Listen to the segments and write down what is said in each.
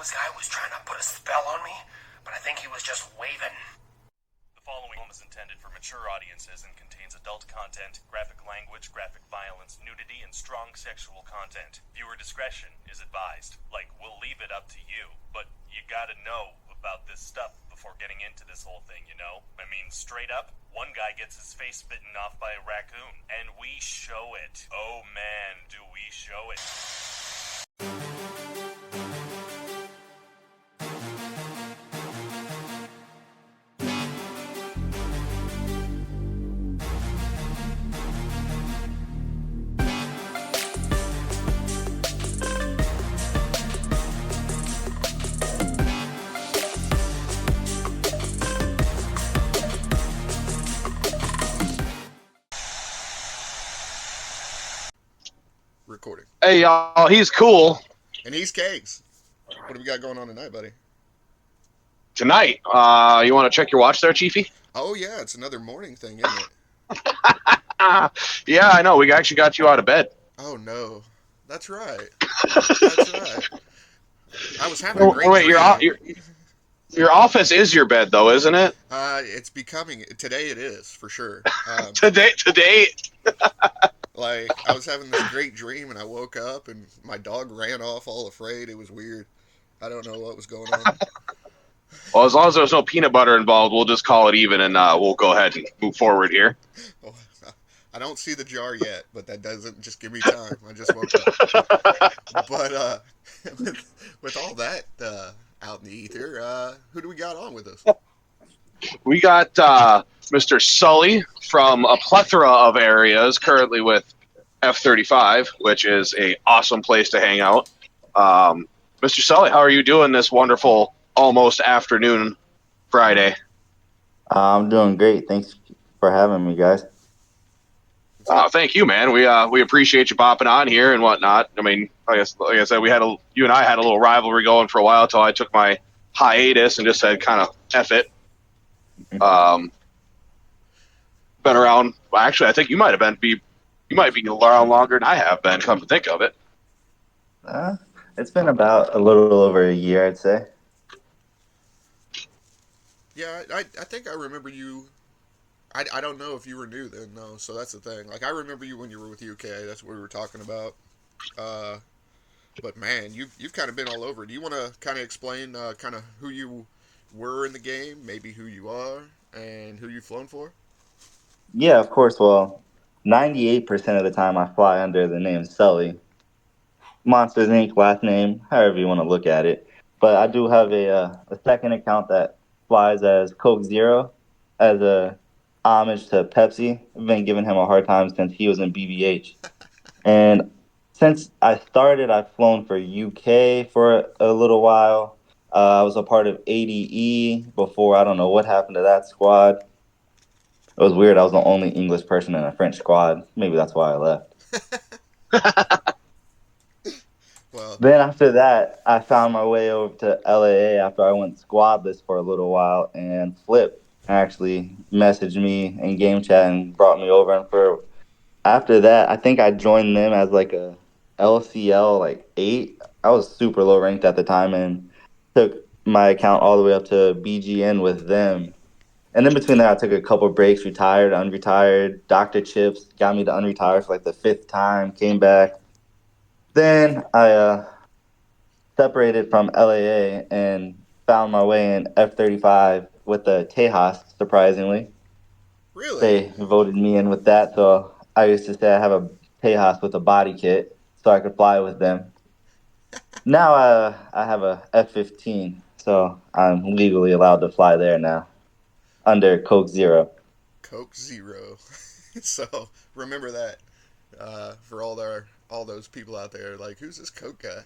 homeless guy was trying to put a spell on me, but I think he was just waving. The following film is intended for mature audiences and contains adult content, graphic language, graphic violence, nudity, and strong sexual content. Viewer discretion is advised. We'll leave it up to you, but you gotta know about this stuff before getting into this whole thing, you know? I mean, straight up, one guy gets his face bitten off by a raccoon, and we show it. Oh man, do we show it. Recording. Hey y'all, he's cool. And he's Kegs. What do we got going on tonight, buddy? Tonight, you want to check your watch there, Chiefy? Oh yeah, it's another morning thing, isn't it? Yeah, I know. We actually got you out of bed. Oh no, that's right. That's right. I was having a great Wait, dream. your office is your bed, though, isn't it? It's becoming today. It is for sure. Today. I was having this great dream, and I woke up, and my dog ran off, all afraid. It was weird. I don't know what was going on. Well, as long as there's no peanut butter involved, we'll just call it even, and we'll go ahead and move forward here. Oh, I don't see the jar yet, but that doesn't just give me time. I just woke up. But with all that out in the ether, who do we got on with us? We got Mr. Sulli from a plethora of areas, currently with F-35, which is a awesome place to hang out. Mr. Sulli, how are you doing this wonderful almost afternoon Friday? I'm doing great. Thanks for having me, guys. Thank you, man. We appreciate you popping on here and whatnot. I mean, like I said, you and I had a little rivalry going for a while until I took my hiatus and just said kind of F it. Been around. Well, actually, I think you might be around longer than I have been. Come to think of it. It's been about a little over a year, I'd say. Yeah, I think I remember you. I don't know if you were new then, no. So that's the thing. I remember you when you were with UK. That's what we were talking about. But man, you've kind of been all over. Do you want to kind of explain kind of who you were in the game, maybe who you are, and who you've flown for? Yeah, of course. Well, 98% of the time I fly under the name Sully. Monsters Inc. last name, however you want to look at it. But I do have a second account that flies as Coke Zero as a homage to Pepsi. I've been giving him a hard time since he was in BBH. And since I started, I've flown for UK for a little while. I was a part of ADE before. I don't know what happened to that squad. It was weird. I was the only English person in a French squad. Maybe that's why I left. Well, Then after that, I found my way over to LAA after I went squadless for a little while, and Flip actually messaged me in game chat and brought me over. And after that, I think I joined them as like a LCL 8. I was super low ranked at the time and took my account all the way up to BGN with them. And in between that, I took a couple breaks, retired, unretired. Dr. Chips got me to unretire for the 5th time, came back. Then I separated from LAA and found my way in F-35 with the Tejas, surprisingly. really? They voted me in with that, so I used to say I have a Tejas with a body kit so I could fly with them. Now I have a F-15, so I'm legally allowed to fly there now under Coke Zero. Coke Zero. So remember that for all those people out there. Who's this Coke guy?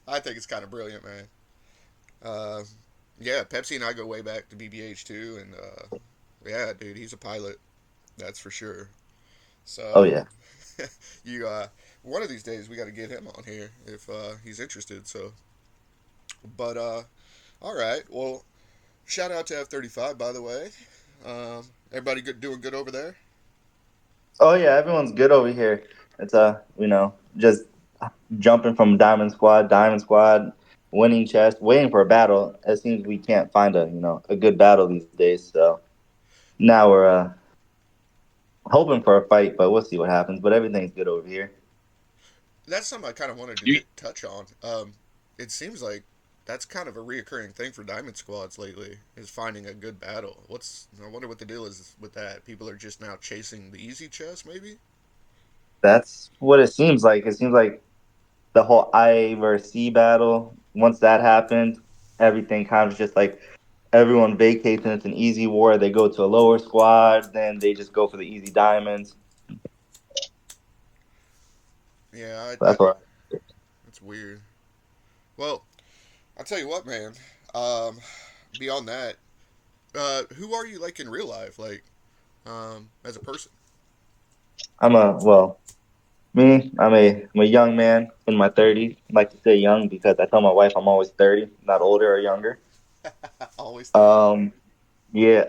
I think it's kind of brilliant, man. Yeah, Pepsi and I go way back to BBH too, and yeah, dude, he's a pilot. That's for sure. So, Oh yeah. you one of these days we got to get him on here if he's interested. So, but all right. Well, shout out to F-35, by the way. Everybody doing good over there? Oh yeah, everyone's good over here. It's just jumping from diamond squad, winning chest, waiting for a battle. It seems we can't find a good battle these days. So now we're hoping for a fight, but we'll see what happens. But everything's good over here. That's something I kind of wanted to You, touch on. It seems like that's kind of a reoccurring thing for Diamond Squads lately, is finding a good battle. I wonder what the deal is with that. People are just now chasing the easy chest, maybe? That's what it seems like. It seems like the whole I versus C battle. Once that happened, everything kind of just like everyone vacates and it's an easy war. They go to a lower squad, then they just go for the easy diamonds. Yeah, That's what. that's weird. Well, I'll tell you what, man. Um, Beyond that, who are you like in real life, like as a person? I'm a well, me. I'm a young man in my 30s. I like to say young because I tell my wife I'm always 30, not older or younger. Always 30. Um, yeah,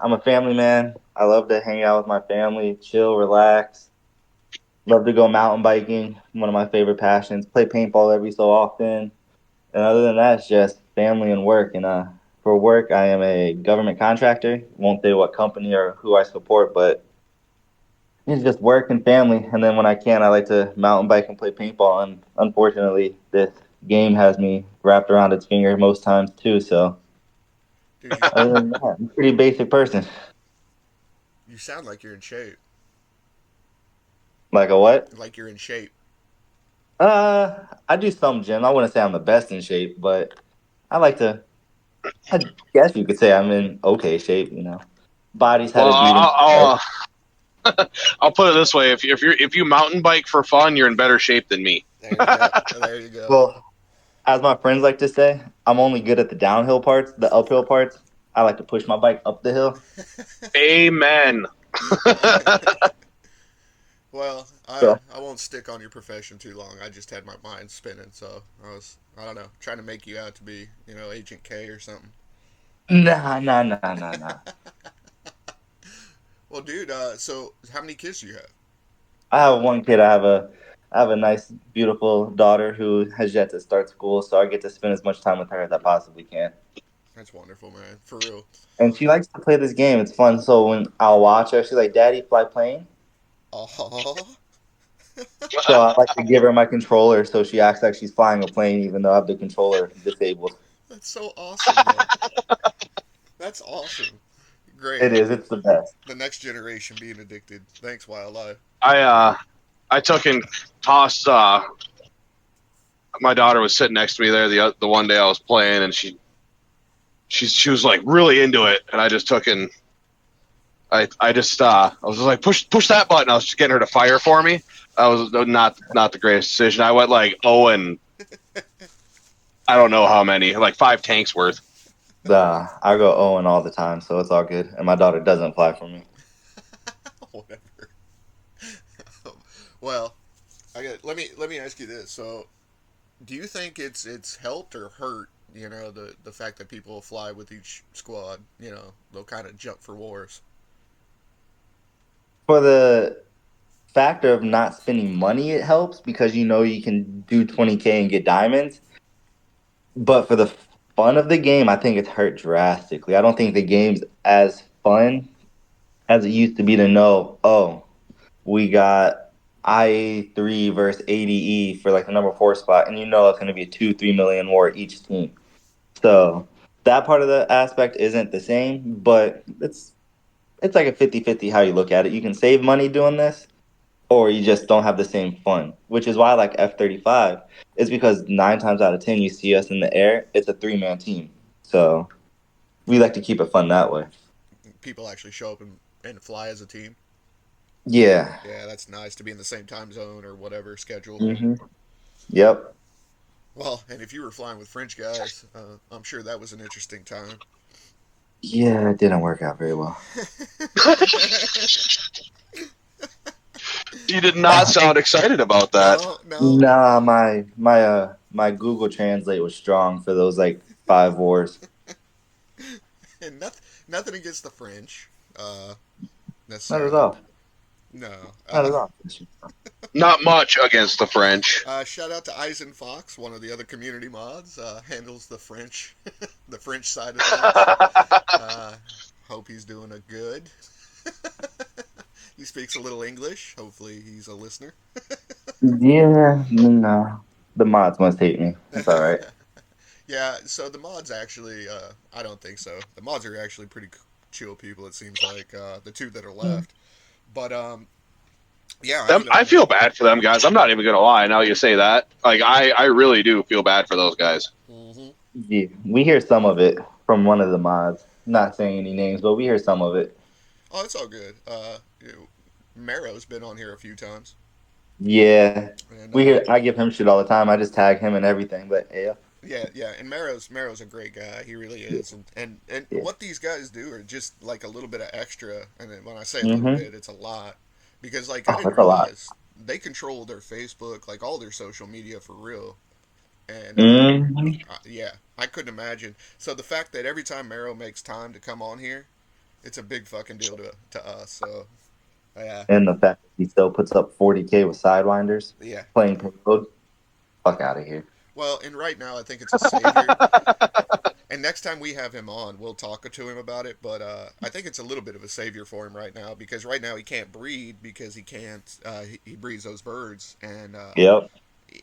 I'm a family man. I love to hang out with my family, chill, relax. Love to go mountain biking. One of my favorite passions. Play paintball every so often. And other than that, it's just family and work. And for work, I am a government contractor. Won't say what company or who I support, but it's just work and family. And then when I can, I like to mountain bike and play paintball. And unfortunately, this game has me wrapped around its finger most times too. So Dude, you other than that, I'm a pretty basic person. you sound like you're in shape. Like a what? Like you're in shape. I do some gym. I wouldn't say I'm the best in shape, but I like to. I guess you could say I'm in okay shape. Body's had well, a beating. I'll put it this way: if you mountain bike for fun, you're in better shape than me. There you go. There you go. Well, as my friends like to say, I'm only good at the downhill parts. The uphill parts, I like to push my bike up the hill. Amen. Well, So, I won't stick on your profession too long. I just had my mind spinning, so I don't know, trying to make you out to be, Agent K or something. nah, nah, nah, nah, nah. Well, dude, so how many kids do you have? I have one kid. I have a nice, beautiful daughter who has yet to start school, so I get to spend as much time with her as I possibly can. That's wonderful, man. For real. And she likes to play this game. It's fun. So when I'll watch her, she's like, "Daddy, fly plane." Oh, So I like to give her my controller so she acts like she's flying a plane, even though I have the controller disabled. that's so awesome, man. That's awesome. It Great. is. It's the best. The next generation being addicted. Thanks, Wildlife. I took and tossed. My daughter was sitting next to me there the one day I was playing, and she was like really into it, and I just took and I was just like push that button. I was just getting her to fire for me. That was not the greatest decision. I went like and I don't know how many, like 5 tanks worth. I go Owen all the time, so it's all good. And my daughter doesn't fly for me. Whatever. Well, let me ask you this. So, do you think it's helped or hurt? The fact that people fly with each squad. They'll kind of jump for wars. For the factor of not spending money, it helps because you can do 20K and get diamonds. But for the fun of the game, I think it's hurt drastically. I don't think the game's as fun as it used to be to know, oh, we got IA3 versus ADE for like the number 4 spot, and it's going to be a 2-3 million war each team. So that part of the aspect isn't the same, but it's like a 50-50 how you look at it. You can save money doing this, or you just don't have the same fun, which is why I like F-35. It's because 9 times out of 10 you see us in the air, it's a 3-man team. So we like to keep it fun that way. People actually show up and fly as a team. Yeah. Yeah, that's nice to be in the same time zone or whatever schedule. Yep. Well, and if you were flying with French guys, I'm sure that was an interesting time. Yeah, it didn't work out very well. You did not sound excited about that. No, no, Nah, my Google Translate was strong for those like 5 wars. and nothing against the French, Not at necessarily. all. No, Not at all. Not much against the French. Shout out to Eisen Fox, one of the other community mods, handles the French, the French side of things. Hope he's doing a good. He speaks a little English. Hopefully, he's a listener. Yeah, no. The mods must hate me. It's all right. Yeah, so the mods actually, I don't think so. The mods are actually pretty chill people, it seems like, the two that are left. But, yeah. I feel bad for them guys. I'm not even going to lie now you say that. Like, I really do feel bad for those guys. Mm-hmm. Yeah, we hear some of it from one of the mods. Not saying any names, but we hear some of it. Oh, it's all good. Marrow's been on here a few times. Yeah, And, we hear. I give him shit all the time. I just tag him and everything. But yeah, yeah, and Marrow's a great guy. He really is. And yeah. what these guys do are just like a little bit of extra. And then when I say a Mm-hmm. little bit, it's a lot. Because like I Oh, didn't that's a lot. realize they control their Facebook, like all their social media for real. And Mm-hmm. yeah, I couldn't imagine. So the fact that every time Marrow makes time to come on here, it's a big fucking deal to us. So yeah, And the fact that he still puts up 40K with Sidewinders yeah. playing code. Fuck out of here. Well, and right now I think it's a savior. And next time we have him on, we'll talk to him about it. But I think it's a little bit of a savior for him right now because right now he can't breed because he can't. He breeds those birds, and Yep.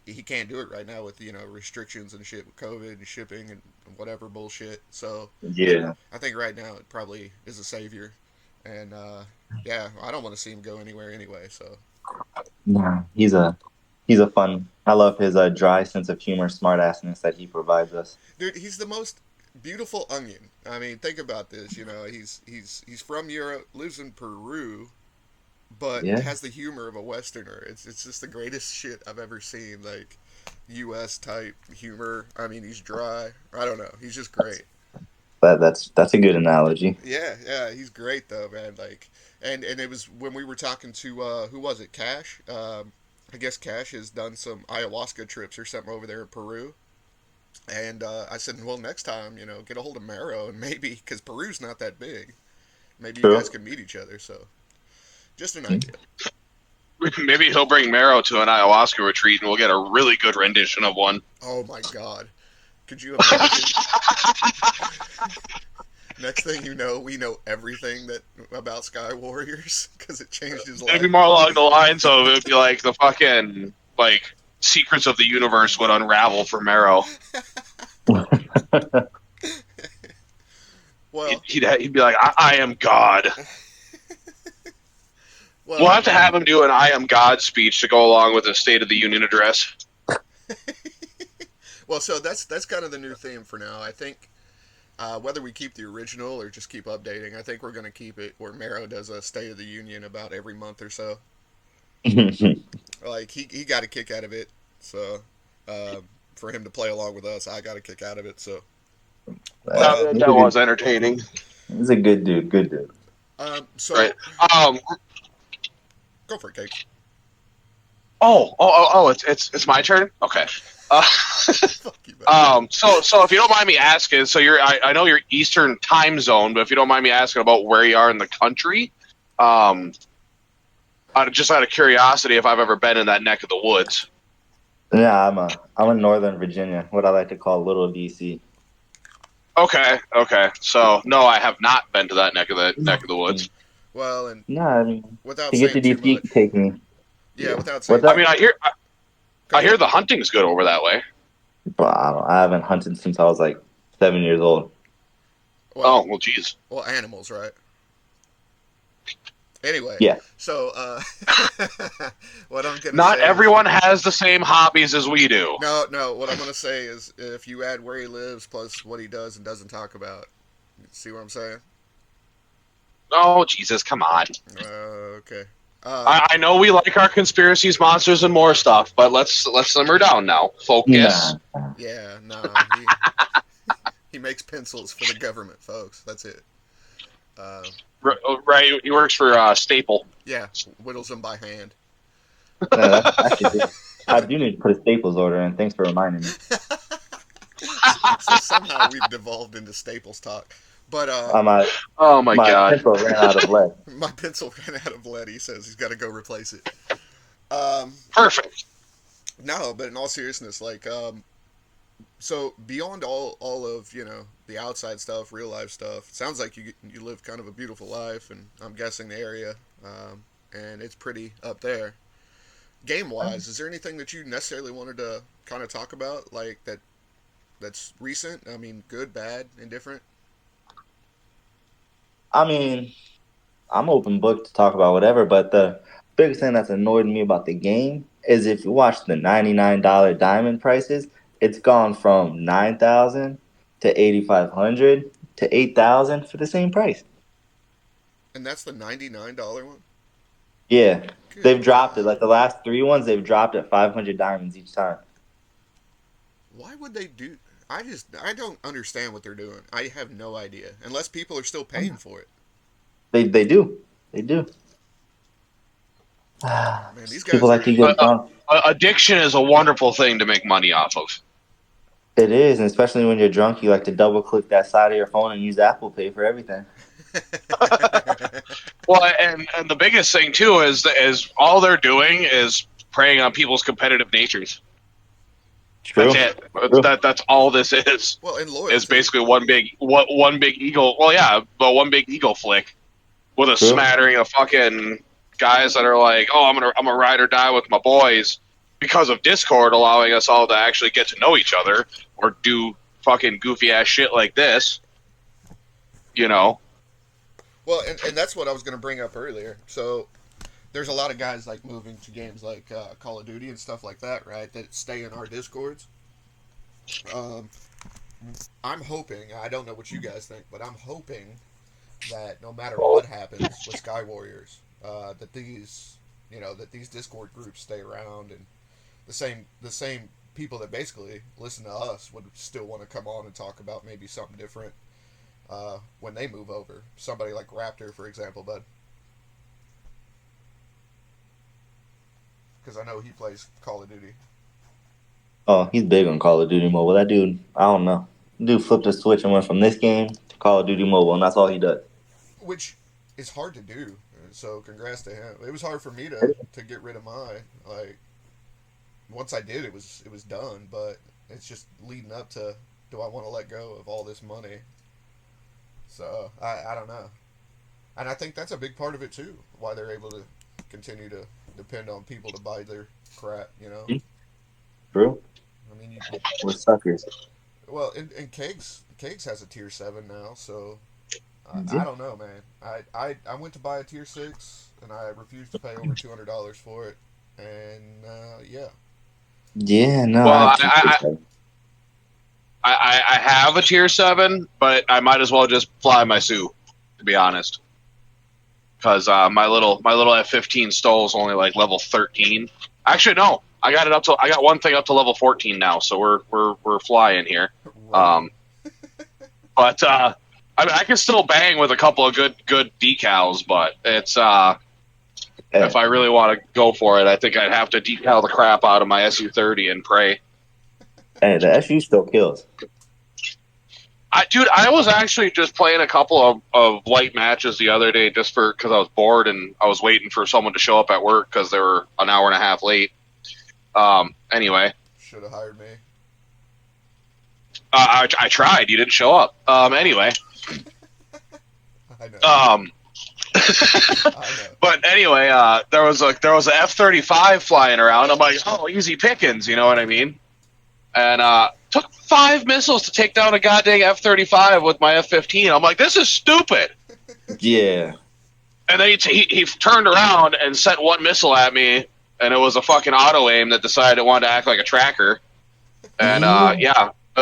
he can't do it right now with restrictions and shit with COVID and shipping and whatever bullshit. So Yeah. I think right now it probably is a savior, and yeah, I don't want to see him go anywhere anyway. So Nah, he's a fun. I love his dry sense of humor, smartassness that he provides us. dude, he's the most beautiful onion. I mean, think about this. He's from Europe, lives in Peru, but Yeah. has the humor of a Westerner. It's just the greatest shit I've ever seen. Like U.S. type humor. I mean, he's dry. I don't know. He's just great. That's a good analogy. Yeah, he's great though, man. Like, and it was when we were talking to who was it, Cash? I guess Cash has done some ayahuasca trips or something over there in Peru. And I said, well, next time, get a hold of Marrow and maybe, because Peru's not that big, maybe you True. guys can meet each other. So, just an idea. Maybe he'll bring Marrow to an ayahuasca retreat and we'll get a really good rendition of one. Oh my God. Could you imagine? Next thing you know, we know everything about Sky Warriors because it changed his life. It'd be more along the lines of it would be like the fucking like secrets of the universe would unravel for Marrow. Well, he'd be like, I am God. well, We'll have to have him do an I am God speech to go along with his State of the Union address. well, so that's kind of the new theme for now. I think whether we keep the original or just keep updating, I think we're going to keep it where Marrow does a State of the Union about every month or so. Like he got a kick out of it, so for him to play along with us, I got a kick out of it. So That was entertaining. He's a good dude. Good dude. So Right. Go for it, Cake. It's my turn. Okay. Fuck you, man. So if you don't mind me asking, so I know you're Eastern time zone, but if you don't mind me asking about where you are in the country, just out of curiosity, if I've ever been in that neck of the woods. Yeah, I'm in Northern Virginia, what I like to call Little DC. Okay. So no, I have not been to that neck of the woods. Well, and No, I mean, without to get to saying DC, too you much, can take me. yeah, without saying, What's I mean, I hear the hunting's good over that way. But I haven't hunted since I was like 7 years old. well, Geez. well, animals, right? Anyway, Yeah. So what I'm gonna Not say everyone has the same hobbies as we do. No. What I'm gonna say is, if you add where he lives plus what he does and doesn't talk about, see what I'm saying? Oh, Jesus, come on. Okay. I know we like our conspiracies, monsters, and more stuff, but let's simmer down now. Focus. Nah. Yeah, no. He makes pencils for the government, folks. That's it. Right, he works for Staple. Yeah, whittles them by hand. That's actually good. I do need to put a Staples order in. Thanks for reminding me. So somehow we've devolved into Staples talk. But Oh my my God. pencil ran out of lead. my pencil ran out of lead. He says he's got to go replace it. Perfect. No, but in all seriousness, like, so beyond all of the outside stuff, real life stuff, it sounds like you live kind of a beautiful life, and I'm guessing the area, and it's pretty up there. Game wise, is there anything that you necessarily wanted to kind of talk about, like that's recent? I mean, good, bad, indifferent. I mean, I'm open book to talk about whatever, but the biggest thing that's annoyed me about the game is if you watch the $99 diamond prices, it's gone from 9,000 to 8,500 to 8,000 for the same price. And that's the $99 one. Yeah, Good they've dropped it. God, Like the last three ones, they've dropped at 500 diamonds each time. why would they do? I don't understand what they're doing. I have no idea unless people are still paying for it. They do. They do. Man, these People guys like are. to get drunk. Addiction is a wonderful thing to make money off of. It is, and especially when you're drunk, you like to double click that side of your phone and use Apple Pay for everything. Well, and the biggest thing too is all they're doing is preying on people's competitive natures. True. That's it. True. That's all this is. Well, and Is loyalty. basically one big ego. Well, yeah, but one big ego flick with a True. smattering of fucking guys that are like, oh, I'm a ride or die with my boys because of Discord allowing us all to actually get to know each other or do fucking goofy ass shit like this. You know, Well, and that's what I was going to bring up earlier. So there's a lot of guys like moving to games like Call of Duty and stuff like that, right? That stay in our discords. Um, I'm hoping. I don't know what you guys think, but I'm hoping that no matter what happens with Sky Warriors, that these Discord groups stay around, and the same people that basically listen to us would still want to come on and talk about maybe something different when they move over. Somebody like Raptor, for example, bud. Because I know he plays Call of Duty. Oh, he's big on Call of Duty Mobile. That dude, I don't know. Dude flipped a switch and went from this game to Call of Duty Mobile, and that's all he does. Which is hard to do. So congrats to him. It was hard for me to get rid of mine. Like once I did, it was done. But it's just leading up to, do I want to let go of all this money? So I don't know, and I think that's a big part of it too. Why they're able to continue to depend on people to buy their crap. True. I mean, We're suckers. well, and Kegs has a tier 7 now, so I Yeah. don't know, man. I went to buy a tier 6, and I refused to pay over $200 for it, and yeah. Yeah, no, well, I have two kids. I have a tier 7, but I might as well just fly my Sue, to be honest. Because my little F-15 Stoll is only like level 13. Actually, no, I got one thing up to level 14 now, so we're flying here. Rolling. But I mean, I can still bang with a couple of good decals, but it's if I really want to go for it, I think I'd have to decal the crap out of my Su-30 and pray. Hey, the SU still kills. Dude, I was actually just playing a couple of light matches the other day just because I was bored and I was waiting for someone to show up at work because they were an hour and a half late. Anyway. Should have hired me. I tried. You didn't show up. Anyway. I know. I know. But anyway, there was a F-35 flying around. I'm like, oh, easy pickings, you know what I mean? And took 5 missiles to take down a goddamn F-35 with my F-15. I'm like, this is stupid. Yeah. And then he turned around and sent 1 missile at me, and it was a fucking auto aim that decided it wanted to act like a tracker. And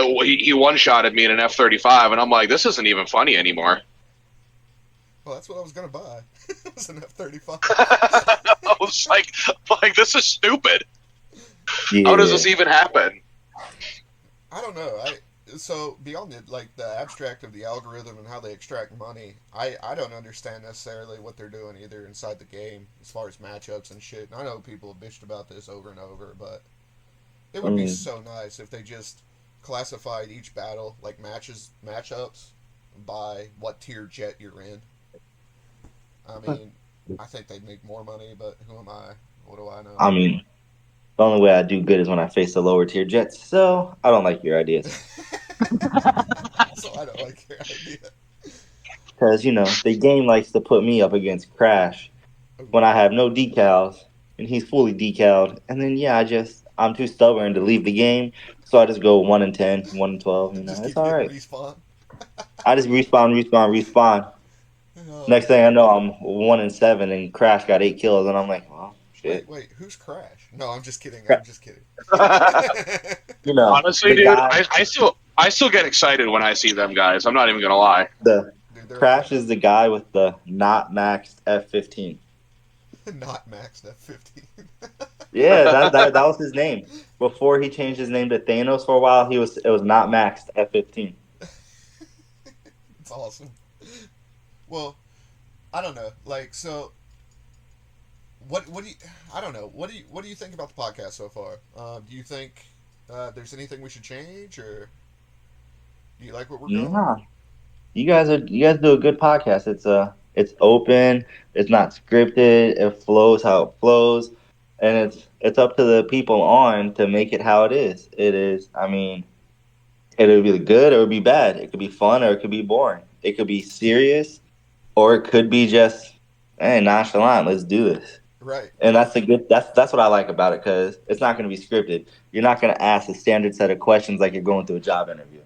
he one-shotted me in an F-35, and I'm like, this isn't even funny anymore. Well, that's what I was gonna buy. It was an F-35. I was like, this is stupid. Yeah. How does this even happen? I don't know. So beyond the abstract of the algorithm and how they extract money, I don't understand necessarily what they're doing either inside the game as far as matchups and shit. And I know people have bitched about this over and over, but it would be so nice if they just classified each battle like matchups by what tier jet you're in. I mean, I think they'd make more money, but who am I? What do I know? I mean, the only way I do good is when I face the lower tier Jets. So I don't like your ideas So I don't like your idea. because the game likes to put me up against Crash when I have no decals and he's fully decaled. And then I'm too stubborn to leave the game, so I just go 1-10, 1-12. Just It's keep all hitting right. respawn. I just respawn. Oh Next thing I man. know, I'm 1-7, and Crash got 8 kills, and I'm like, well, shit. Wait, who's Crash? No, I'm just kidding. Cra- I'm just kidding. Honestly, The dude, guy, I still get excited when I see them guys. I'm not even gonna lie. the Dude, they're Crash is the guy with the not maxed F-15. not maxed at 15. Yeah, that was his name. Before he changed his name to Thanos for a while, it was not maxed F-15. It's awesome. Well, I don't know. Like, so what do you? I don't know. What do you think about the podcast so far? Do you think there's anything we should change, or do you like what we're going? Nah, you guys do a good podcast. It's open. It's not scripted. It flows how it flows, and it's up to the people on to make it how it is. It is. I mean, it would be good or it would be bad. It could be fun or it could be boring. It could be serious or it could be just, hey, nonchalant. Let's do this. Right. And that's what I like about it because it's not going to be scripted. You're not going to ask a standard set of questions like you're going through a job interview.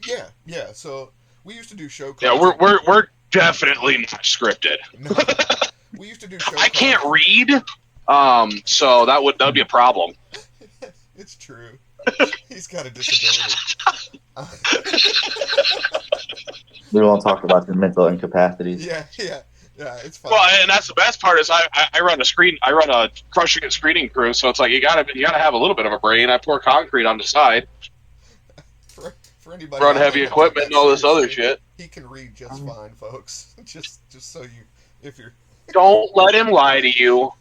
Yeah, yeah. So we used to do show Yeah, calls. we're definitely not scripted. No, we used to do show I calls. can't read, so that'd be a problem. It's true. He's got a disability. We won't talk about your mental incapacities. Yeah. It's fine. Well, and that's the best part is I run a crushing and screening crew, so it's like you gotta have a little bit of a brain. I pour concrete on the side, for anybody run out there heavy that equipment and all this other seriously, shit. he can read just fine, folks. Just so you, if you're Don't let him lie to you.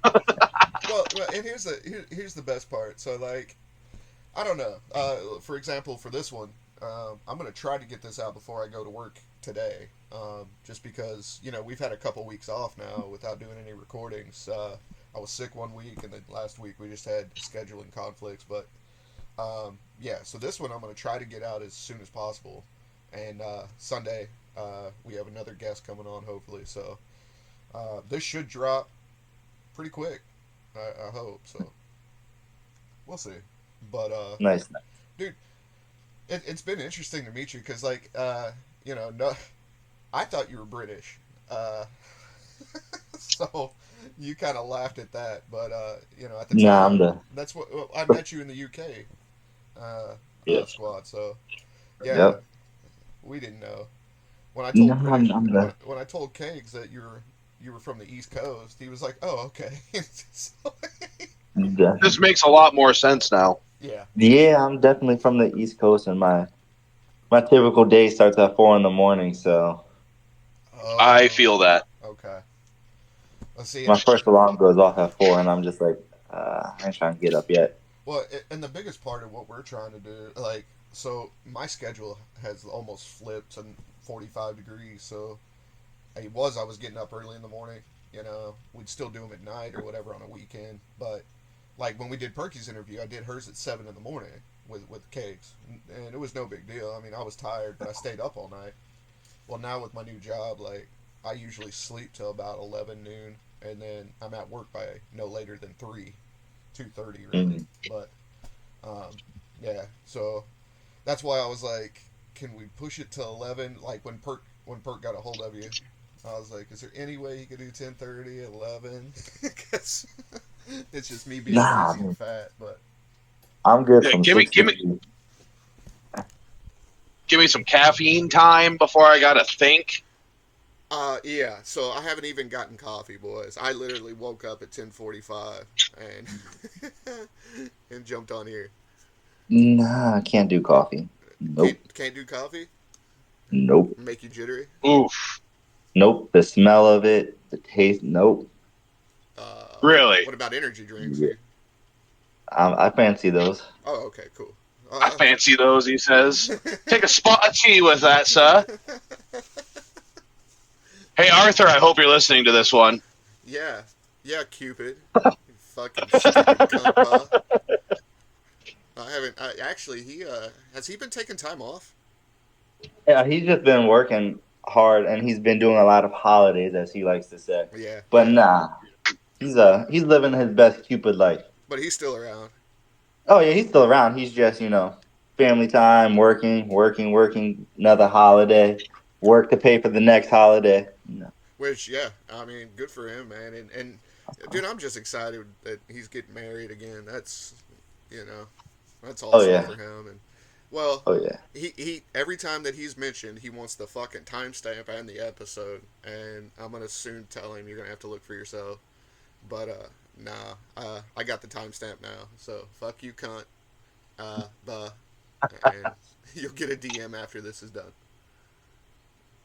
well, and here's the best part. So like, I don't know. For example, for this one, I'm gonna try to get this out before I go to work today. Just because we've had a couple weeks off now without doing any recordings. I was sick one week, and then last week we just had scheduling conflicts. But yeah, so this one I'm gonna try to get out as soon as possible. And Sunday we have another guest coming on, hopefully. So this should drop pretty quick. I hope so. We'll see. But Nice. dude, it's been interesting to meet you because like no, I thought you were British, so you kind of laughed at that. But at the Nah, time, that's what I met you in the UK Yeah. squad. So yeah, Yep. we didn't know. When I told No, British, I'm the. when I told Kegs that you were from the East Coast, he was like, "Oh, okay." So, This makes a lot more sense now. yeah. Yeah, I'm definitely from the East Coast, and my typical day starts at 4 in the morning. So Oh, I feel that. okay. Let's see. my first alarm goes off at 4, and I'm just like, I ain't trying to get up yet. Well, and the biggest part of what we're trying to do, like, so my schedule has almost flipped to 45 degrees. So I was getting up early in the morning. We'd still do them at night or whatever on a weekend. But like when we did Perky's interview, I did hers at 7 in the morning with Kegs, and it was no big deal. I mean, I was tired, but I stayed up all night. Well, now with my new job, like I usually sleep till about 11 noon, and then I'm at work by no later than 2:30 really. But yeah, so that's why I was like, can we push it to 11? Like when Perk got a hold of you, I was like, is there any way you could do 10:30, 11? Because it's just me being lazy and fat. But I'm good Yeah, from give me 6 give me some caffeine time before I gotta think. yeah. So I haven't even gotten coffee, boys. I literally woke up at 10:45 and and jumped on here. Nah, I can't do coffee. Nope. Can't do coffee. Nope. Make you jittery. Oof. Nope. The smell of it, the taste. Nope. Really? What about energy drinks? Yeah. I fancy those. Oh, okay, cool. I fancy those, he says. Take a spot of tea with that, sir. Hey, Arthur, I hope you're listening to this one. Yeah. Yeah, Cupid. You fucking stupid cunt, Bob. I haven't. Actually, he has he been taking time off? Yeah, he's just been working hard, and he's been doing a lot of holidays, as he likes to say. Yeah, But yeah. nah, he's living his best Cupid life. But he's still around. Oh yeah, he's still around. He's just family time, working. Another holiday, work to pay for the next holiday. Which, yeah, I mean, good for him, man. And dude, I'm just excited that he's getting married again. That's, you know, that's Oh awesome yeah, for him. And well, oh yeah. he every time that he's mentioned, he wants the fucking timestamp and the episode. And I'm gonna soon tell him you're gonna have to look for yourself. But nah, I got the timestamp now. So fuck you, cunt. And you'll get a DM after this is done.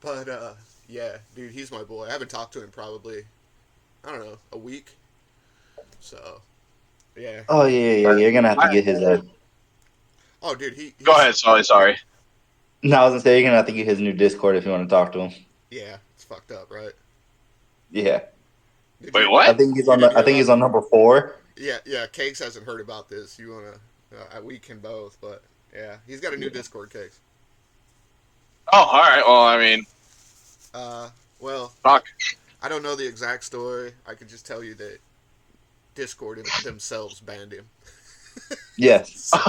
But yeah, dude, he's my boy. I haven't talked to him probably, I don't know, a week. So, yeah. Oh yeah. You're gonna have to get his. Oh, dude, Go ahead, Sully. Sorry. No, I was gonna say you're gonna have to get his new Discord if you want to talk to him. Yeah, it's fucked up, right? Yeah. Wait, I what? think he's You on. didn't I hear think he's about on number 4. Yeah. Kegs hasn't heard about this. You wanna? We can both, but yeah, he's got a new Discord, Kegs. Oh, all right. Well, I mean, Well, fuck. I don't know the exact story. I can just tell you that Discord themselves banned him. Yes. So,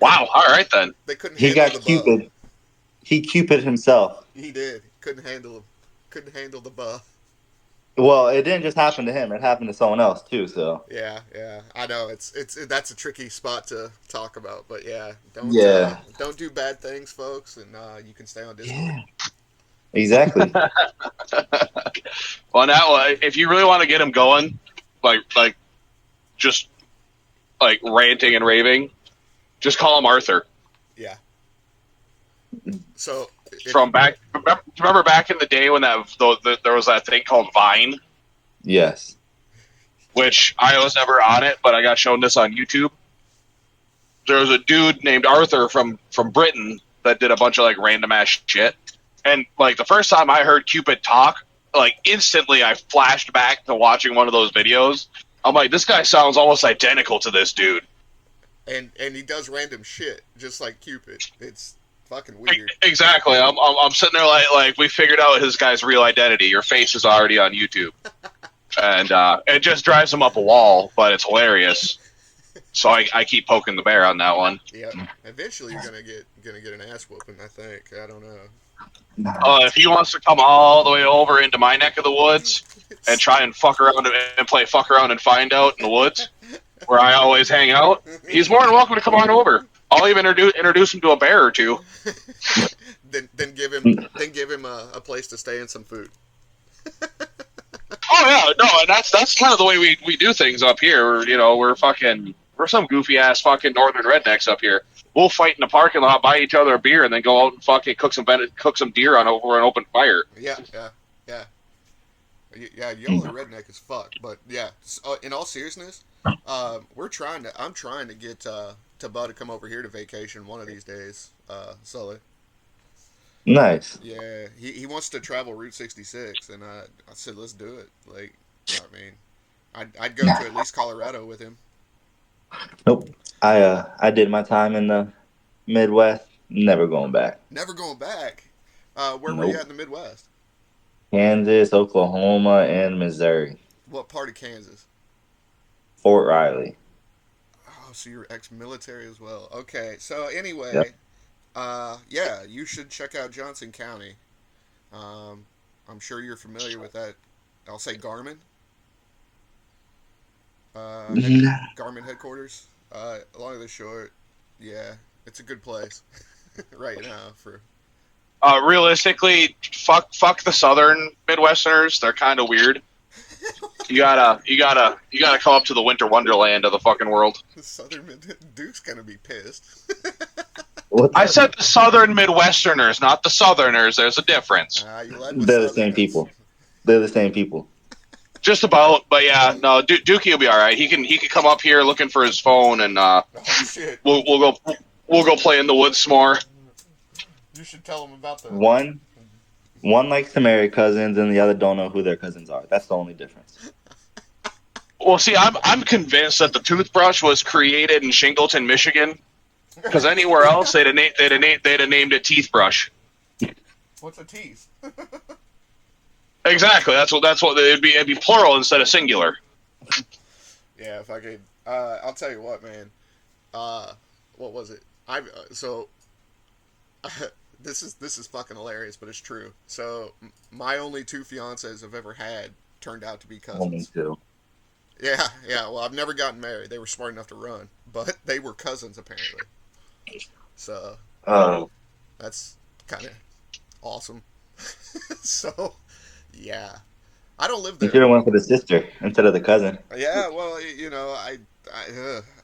Wow. All right then. They couldn't He handle got the bug. Cupid. He Cupid himself. He did. Couldn't handle him. Couldn't handle the buff. Well, it didn't just happen to him. It happened to someone else too. So. Yeah. I know it's that's a tricky spot to talk about, but yeah, don't do bad things, folks, and you can stay on Discord. Yeah. Exactly. Well, now, if you really want to get him going, like, just like ranting and raving, just call him Arthur. Yeah. So From back, remember back in the day when there was that thing called Vine, Yes. which I was never on it, but I got shown this on YouTube. There was a dude named Arthur from Britain that did a bunch of like random ass shit, and like the first time I heard Cupid talk, like instantly I flashed back to watching one of those videos. I'm like, this guy sounds almost identical to this dude. and he does random shit just like Cupid. It's fucking weird. Exactly. I'm sitting there like we figured out his guy's real identity. Your face is already on YouTube, and it just drives him up a wall, but it's hilarious. So I keep poking the bear on that one. Yeah. Eventually you're gonna get an ass whooping. I think. I don't know. If he wants to come all the way over into my neck of the woods and try and fuck around and play fuck around and find out in the woods where I always hang out, he's more than welcome to come on over. I'll even introduce him to a bear or two. then give him a place to stay and some food. Oh yeah, no, and that's kind of the way we do things up here. We're some goofy ass fucking northern rednecks up here. We'll fight in the parking lot, buy each other a beer, and then go out and fucking cook some deer over an open fire. Yeah. Y'all are redneck as fuck, but yeah. In all seriousness, I'm trying to get to Bud to come over here to vacation one of these days. Sully. Nice. Yeah, he wants to travel Route 66, and I said let's do it. Like, I mean, I'd go to at least Colorado with him. Nope. I did my time in the Midwest. Never going back. Never going back. Where were Nope. you at in the Midwest? Kansas, Oklahoma, and Missouri. What part of Kansas? Fort Riley. Oh, so you're ex-military as well. Okay, so anyway, Yep. Yeah, you should check out Johnson County. I'm sure you're familiar with that. I'll say Garmin. Garmin headquarters. Long and the short, yeah, it's a good place right now for. Realistically, fuck the southern Midwesterners. They're kind of weird. You gotta come up to the winter wonderland of the fucking world. The southern Duke's gonna be pissed. I said the southern Midwesterners, not the southerners. There's a difference. They're the same people. They're the same people. Just about, but yeah, no, Dookie will be all right. He can come up here looking for his phone, and Shit. we'll go play in the woods some more. You should tell him about the One One likes to marry cousins, and the other don't know who their cousins are. That's the only difference. Well, see, I'm convinced that the toothbrush was created in Shingleton, Michigan, because anywhere else they'd have named it teeth brush. What's a teeth? Exactly. That's what it'd be plural instead of singular. Yeah, if I could, I'll tell you what, man. What was it? This is fucking hilarious, but it's true. So my only two fiancés I've ever had turned out to be Oh, me cousins. too. Yeah, yeah. Well, I've never gotten married. They were smart enough to run, but they were cousins apparently. So that's kind of awesome. So yeah, I don't live You there. should have went for the sister instead of the cousin. Yeah, well,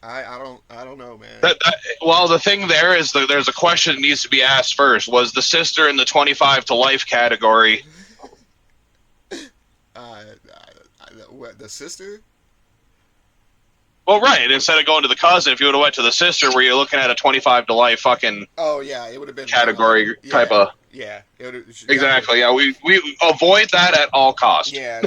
I don't know, man. Well, the thing there is that there's a question that needs to be asked first. Was the sister in the 25 to life category? The sister? Well, right. Instead of going to the cousin, if you would have went to the sister, where you're looking at a 25 to life fucking Oh yeah, it would have been category type yeah, of. yeah. Exactly. Yeah, we avoid that at all costs. Yeah.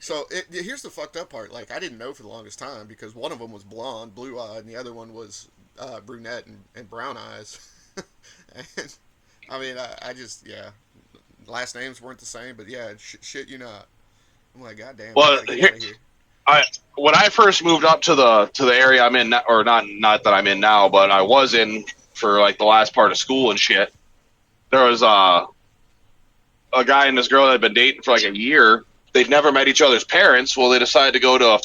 So here's the fucked up part. Like I didn't know for the longest time because one of them was blonde, blue eyed, and the other one was brunette and brown eyes. And I mean, I just last names weren't the same, but yeah, shit, you not. I'm like, goddamn, we Well, gotta get out of here. When I first moved up to the area I'm in, or not that I'm in now, but I was in for like the last part of school and shit. There was a guy and this girl that had been dating for like a year. They'd never met each other's parents. Well, they decided to go to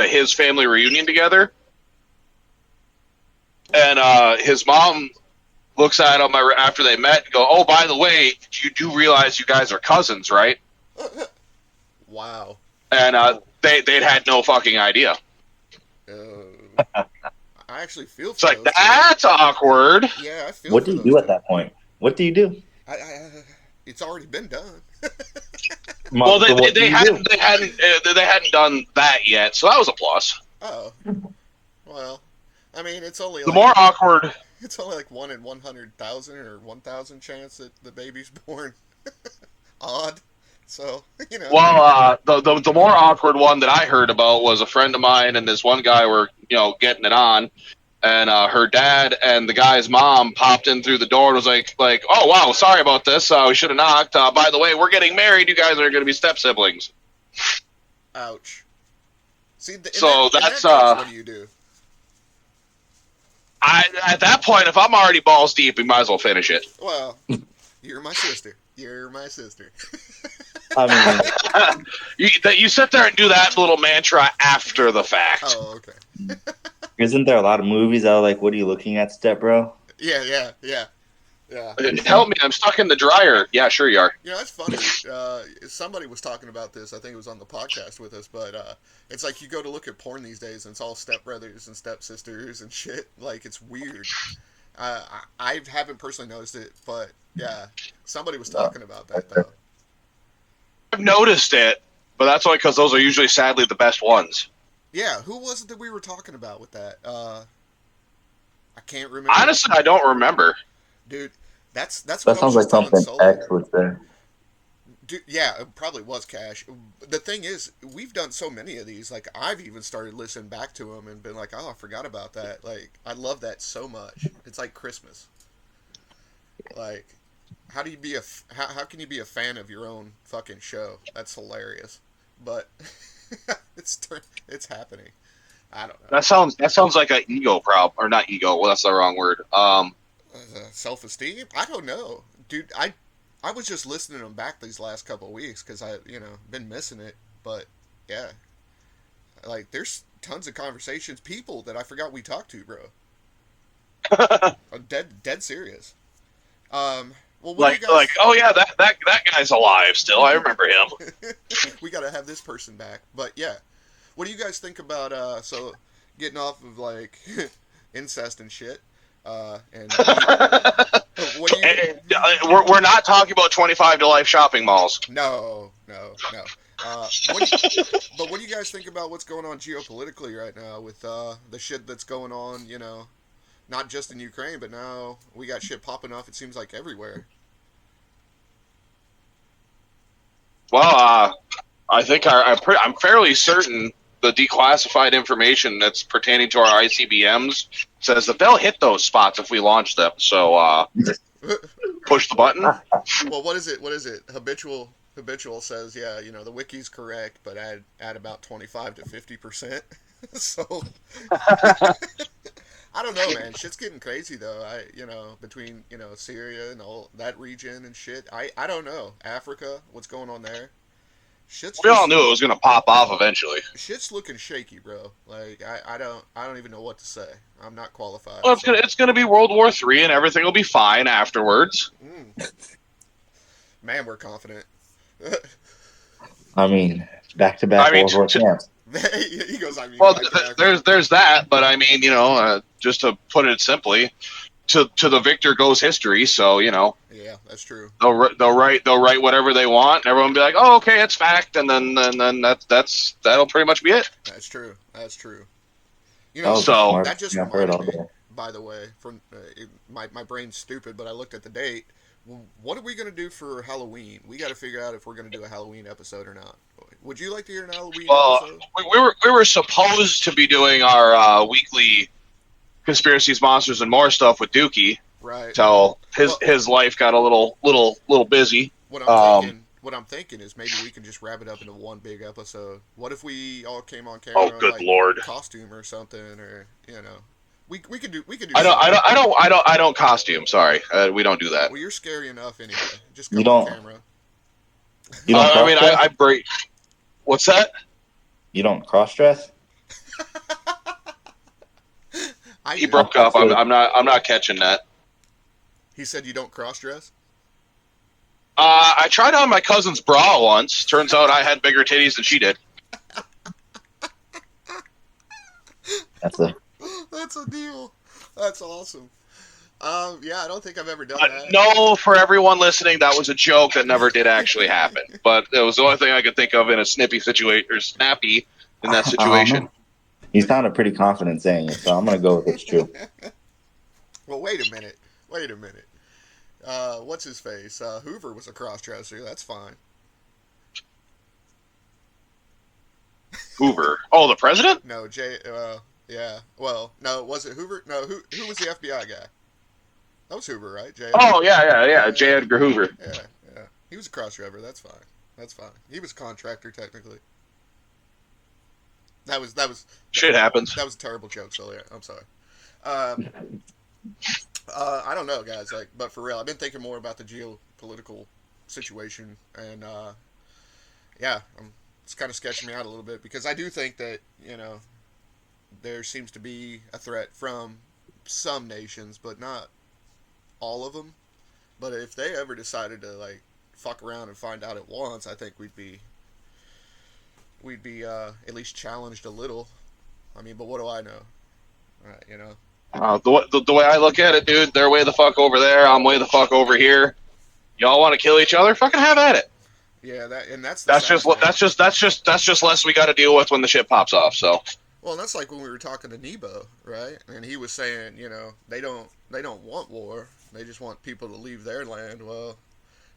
his family reunion together. And his mom looks at him after they met and go, "Oh, by the way, you do realize you guys are cousins, right?" Wow. And they'd had no fucking idea. I actually feel It's for like, those that's awkward. Yeah, I feel What for do you those do at two. that point? What do you do? It's already been done. Well, So what do they you do? hadn't done that yet, so that was a plus. Oh, well, I mean, The more awkward. it's only like 1 in 100,000 or 1,000 chance that the baby's born. Odd. So, you know. Well, the more awkward one that I heard about was a friend of mine and this one guy were getting it on, and her dad and the guy's mom popped in through the door and was like, "Oh wow, sorry about this. We should have knocked. By the way, we're getting married. You guys are going to be step siblings." Ouch. See, in So that that's case, what do you do? at that point, if I'm already balls deep, we might as well finish it. Well, you're my sister. You're my sister. I mean, You sit there and do that little mantra after the fact. Oh, okay. isn't there a lot of movies that are like, "What are you looking at, step bro"? Yeah. Help me, I'm stuck in the dryer. Yeah, sure you are. You know, it's funny. Somebody was talking about this. I think it was on the podcast with us, but it's like you go to look at porn these days, and it's all stepbrothers and stepsisters and shit. Like, it's weird. I haven't personally noticed it, but yeah, somebody was talking about that, though. I've noticed it, but that's only because those are usually, sadly, the best ones. Yeah, who was it that we were talking about with that? I can't remember. Honestly, I don't remember. Dude, that's what That I sounds was like just telling something Sully. X would say. Dude, yeah, it probably was Cash. The thing is, we've done so many of these. Like, I've even started listening back to them and been like, "Oh, I forgot about that." Like, I love that so much. It's like Christmas. Like, how do you be how can you be a fan of your own fucking show? That's hilarious. But it's happening. I don't know. That sounds like an ego problem, or not ego. Well, that's the wrong word. Self-esteem? I don't know, dude. I was just listening to them back these last couple of weeks because I been missing it. But yeah, like there's tons of conversations, people that I forgot we talked to, bro. I'm dead serious. Well, what do you guys... oh yeah, that guy's alive still. I remember him. We gotta have this person back. But yeah, what do you guys think about so getting off of like incest and shit? And what do you... We're not talking about 25 to life shopping malls. No. But what do you guys think about what's going on geopolitically right now with the shit that's going on? Not just in Ukraine, but now we got shit popping off. It seems like everywhere. Well, I think I'm fairly certain the declassified information that's pertaining to our ICBMs says that they'll hit those spots if we launch them. So push the button. Well, what is it? What is it? Habitual says, yeah, the wiki's correct, but add about 25 to 50%. So I don't know, man. Shit's getting crazy though. Between Syria and all that region and shit. I don't know. Africa, what's going on there? Shit's We all just knew it was going to pop off eventually. shit's looking shaky, bro. Like I don't even know what to say. I'm not qualified. Well, So. it's gonna be World War III, and everything will be fine afterwards. Man, we're confident. I mean, back-to-back I mean, World War champs. He goes. I mean, well, back-to-back. there's that, but I mean, just to put it simply, to the victor goes history. So Yeah, that's true. they'll write whatever they want, and everyone will be like, oh, okay, it's fact, and then that'll pretty much be it. That's true. That's true. That was the So smartest That just thing I've heard reminded all me, day. by the way, from my brain's stupid, but I looked at the date. What are we gonna do for Halloween? We got to figure out if we're gonna do a Halloween episode or not. Would you like to hear an Halloween episode? we were supposed to be doing our weekly conspiracies, monsters, and more stuff with Dookie. Right. Till Well, his life got a little busy. what I'm thinking, what I'm thinking is maybe we can just wrap it up into one big episode. What if we all came on camera Oh, in good like Lord! costume or something, or we could do I don't something. I don't costume. Sorry, we don't do that. Well, you're scary enough anyway. Just You come on don't camera. you don't I mean, cross-dress? I break. What's that? You don't cross-dress? I He do. broke up. I'm not catching that. He said you don't cross dress. I tried on my cousin's bra once. Turns out I had bigger titties than she did. That's a That's a deal. That's awesome. Yeah, I don't think I've ever done that. No, for everyone listening, that was a joke that never did actually happen. But it was the only thing I could think of in a snippy situation or snappy in that I don't situation. know. You sounded pretty confident saying it, so I'm gonna go with it's true. Well, wait a minute. Wait a minute. What's his face? Hoover was a cross-dresser. That's fine. Hoover. Oh, the president? No, Jay. Yeah. Well, no, was it Hoover? No, who was the FBI guy? That was Hoover, right? J. Oh, yeah. J. Edgar Hoover. Yeah, yeah. He was a cross-dresser. That's fine. That's fine. He was a contractor technically. That was Shit happens. That was a terrible joke, Sulli. I'm sorry. I don't know, guys. But for real, I've been thinking more about the geopolitical situation, and yeah, it's kind of sketching me out a little bit because I do think that there seems to be a threat from some nations, but not all of them. But if they ever decided to fuck around and find out at once, I think we'd be at least challenged a little. I mean, but what do I know? The way I look at it, dude, they're way the fuck over there. I'm way the fuck over here. Y'all want to kill each other? Fucking have at it. Yeah, that's just less we got to deal with when the shit pops off. So. Well, and that's like when we were talking to Nebo, right? And he was saying, they don't want war. They just want people to leave their land. Well,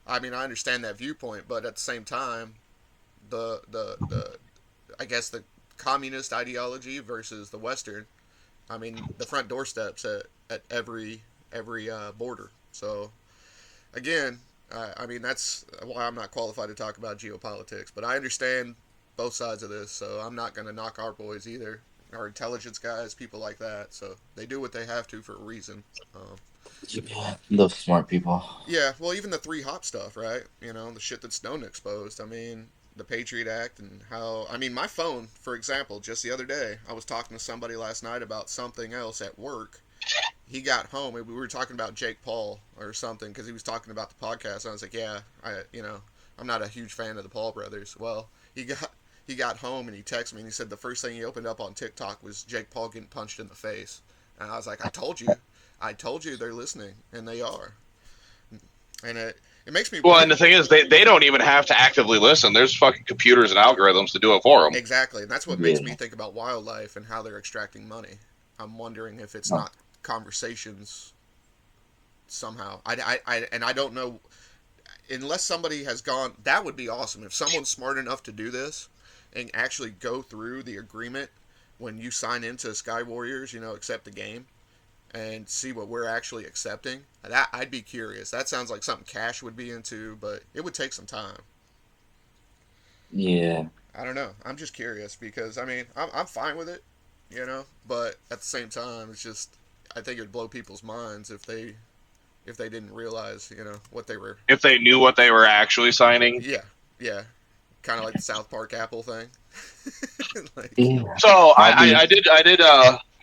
I mean, I understand that viewpoint, but at the same time, the I guess the communist ideology versus the Western. I mean, the front doorsteps at every border. So, again, I mean, that's why I'm not qualified to talk about geopolitics. But I understand both sides of this, so I'm not going to knock our boys either. Our intelligence guys, people like that. So they do what they have to for a reason. Those smart people. Yeah, well, even the 3-hop stuff, right? The shit that Stone exposed. I mean, the Patriot Act and how... I mean, my phone, for example, just the other day, I was talking to somebody last night about something else at work. He got home, and we were talking about Jake Paul or something, because he was talking about the podcast, and I was like, yeah, I'm not a huge fan of the Paul brothers. Well, he got home, and he texted me, and he said the first thing he opened up on TikTok was Jake Paul getting punched in the face. And I was like, I told you they're listening, and they are. And it makes me... Well, and the thing is, they don't even have to actively listen. There's fucking computers and algorithms to do it for them. Exactly, and that's what makes me think about wildlife and how they're extracting money. I'm wondering if it's not conversations somehow. I don't know. unless somebody has gone, that would be awesome if someone's smart enough to do this and actually go through the agreement when you sign into Sky Warriors, accept the game and see what we're actually accepting. That I'd be curious. That sounds like something Cash would be into, but it would take some time. Yeah. I don't know. I'm just curious because I mean I'm fine with it, but at the same time it's just I think it would blow people's minds if they didn't realize what they were. If they knew what they were actually signing. Yeah, yeah, kind of like the South Park Apple thing. like, Yeah. So I'll be.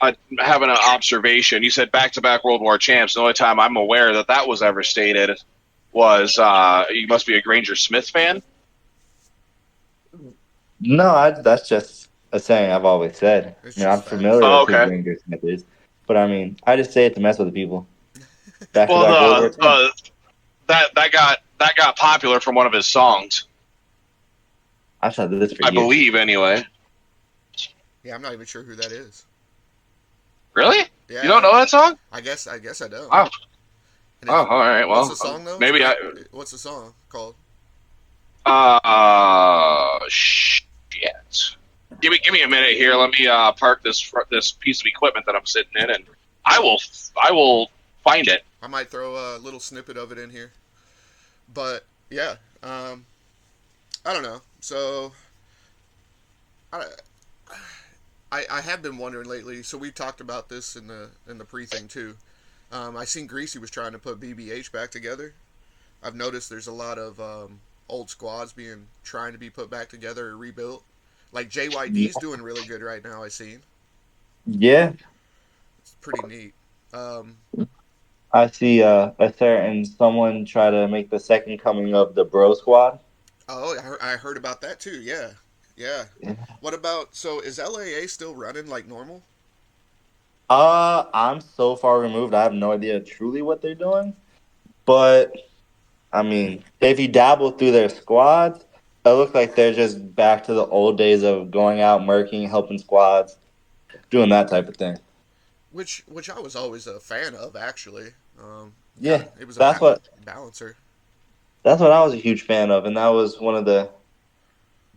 I have an observation. You said back-to-back World War champs. The only time I'm aware that was ever stated was you must be a Granger Smith fan. No, that's just a saying I've always said. it's I mean, I'm just facts. familiar Oh, with who okay. Granger Smith is, but I mean, I just say it to mess with the people. Back to Well, back World War II. that got popular from one of his songs, I shot this for I years. believe. Anyway, Yeah, I'm not even sure who that is. really? Yeah, You don't know that song? I guess I don't. Oh, And oh, all right. what's Well, the song though? maybe I. What's the song called? Shit. Give me a minute here. Let me park this piece of equipment that I'm sitting in, and I will find it. I might throw a little snippet of it in here. But yeah, I don't know. So I have been wondering lately. So we talked about this in the pre-thing too. I seen Greasy was trying to put BBH back together. I've noticed there's a lot of old squads trying to be put back together or rebuilt. Like JYD's doing really good right now. I seen. Yeah, It's pretty neat. Um, I see a certain someone try to make the second coming of the Bro Squad. oh, I heard about that too. Yeah, yeah. Yeah. What about so is LAA still running like normal? I'm so far removed. I have no idea truly what they're doing, but I mean, if you dabble through their squads, it looks like they're just back to the old days of going out, murking, helping squads, doing that type of thing. Which I was always a fan of actually. Kind Yeah, of it was a that's what balancer. that's what I was a huge fan of, and that was one of the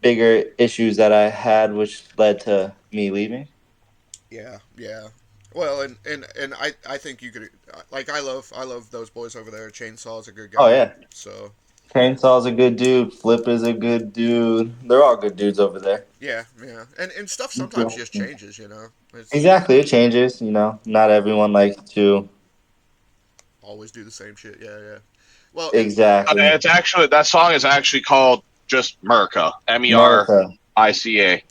bigger issues that I had, which led to me leaving. Yeah, yeah. Well, and I think you could like I love those boys over there. Chainsaw's a good Oh guy. yeah, So Chainsaw's a good dude. Flip is a good dude. They're all good dudes over there. yeah, yeah. And stuff sometimes just changes. It's Exactly, it changes. Not everyone likes to. always do the same shit. Yeah, yeah. Well, and Exactly, It's actually that song is actually called just Merica, America. Merica.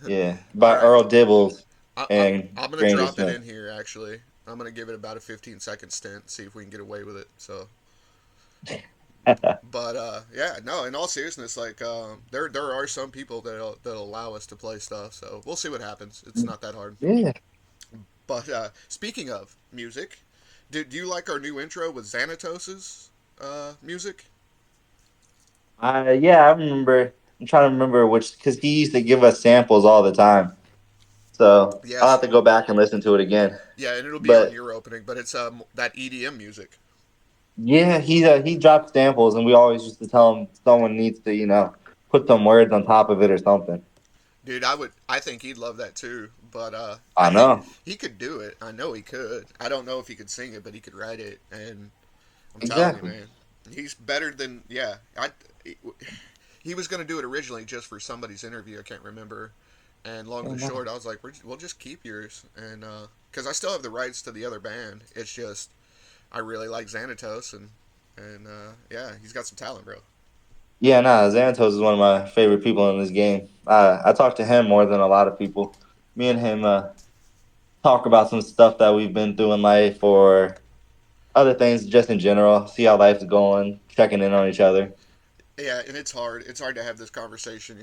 Yeah, all by right. Earl Dibbles I, I, and I'm gonna Granger drop it Smith. in here. Actually, I'm gonna give it about a 15-second stint. See if we can get away with it. So, but yeah, no. In all seriousness, like there are some people that'll allow us to play stuff. So we'll see what happens. It's not that hard. Yeah. But speaking of music, do you like our new intro with Xanatos's music? Yeah, I remember. I'm trying to remember which, because he used to give us samples all the time. So I'll Yes. have to go back and listen to it again. Yeah, and it'll be on But your opening, but it's that EDM music. yeah, he dropped samples, and we always used to tell him someone needs to, put some words on top of it or something. Dude, I think he'd love that too. But I I think know. he could do it. I know he could. I don't know if he could sing it, but he could write it. And I'm telling you, Exactly. man, he's better than yeah. He was gonna do it originally just for somebody's interview. I can't remember. And long Oh, and no. short, I was like, we'll just keep yours, and because I still have the rights to the other band. It's just I really like Xanatos, and yeah, he's got some talent, bro. Yeah, nah, Xanatos is one of my favorite people in this game. I talk to him more than a lot of people. Me and him talk about some stuff that we've been through in life or other things just in general, see how life's going, checking in on each other. Yeah, and it's hard. It's hard to have this conversation,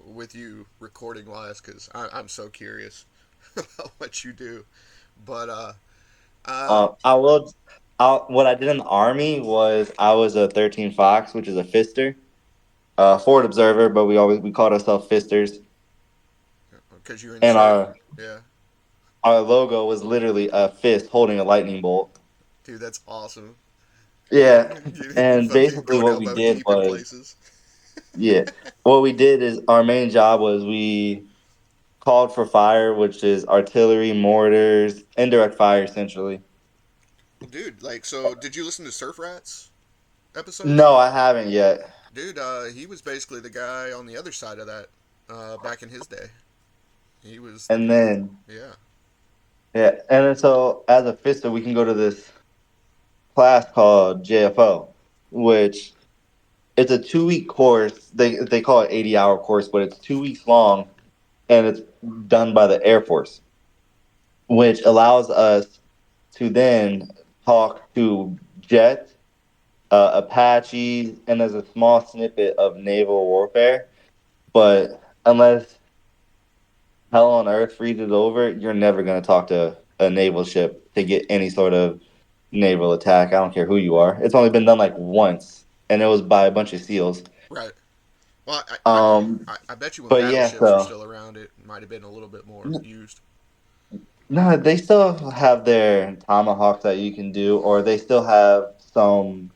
with you recording wise, because I'm so curious about what you do. But uh, I will. What I did in the army was I was a 13 Fox, which is a fister, forward observer, but we called ourselves fisters, because you and insert, our yeah, our logo was literally a fist holding a lightning bolt. dude, that's awesome. Yeah, You and fucking basically going what we elbow did deep in was, places. yeah, what we did is our main job was we called for fire, which is artillery, mortars, indirect fire, essentially. Well, dude, like, so did you listen to Surf Rats episodes? No, I haven't yet. Dude, he was basically the guy on the other side of that back in his day. He was the And dude. then, Yeah. yeah, and then so as a FiST, we can go to this class called JFO, which it's a 2 week course. They call it 80-hour course, but it's 2 weeks long, and it's done by the Air Force, which allows us to then talk to jets, Apaches, and there's a small snippet of naval warfare. But unless hell on earth freezes over, you're never going to talk to a naval ship to get any sort of naval attack. I don't care who you are. It's only been done like once, and it was by a bunch of SEALs. Right. Well, Um, I bet you when but yeah, battleships were so still around, it might have been a little bit more used. no, they still have their tomahawks that you can do, or they still have some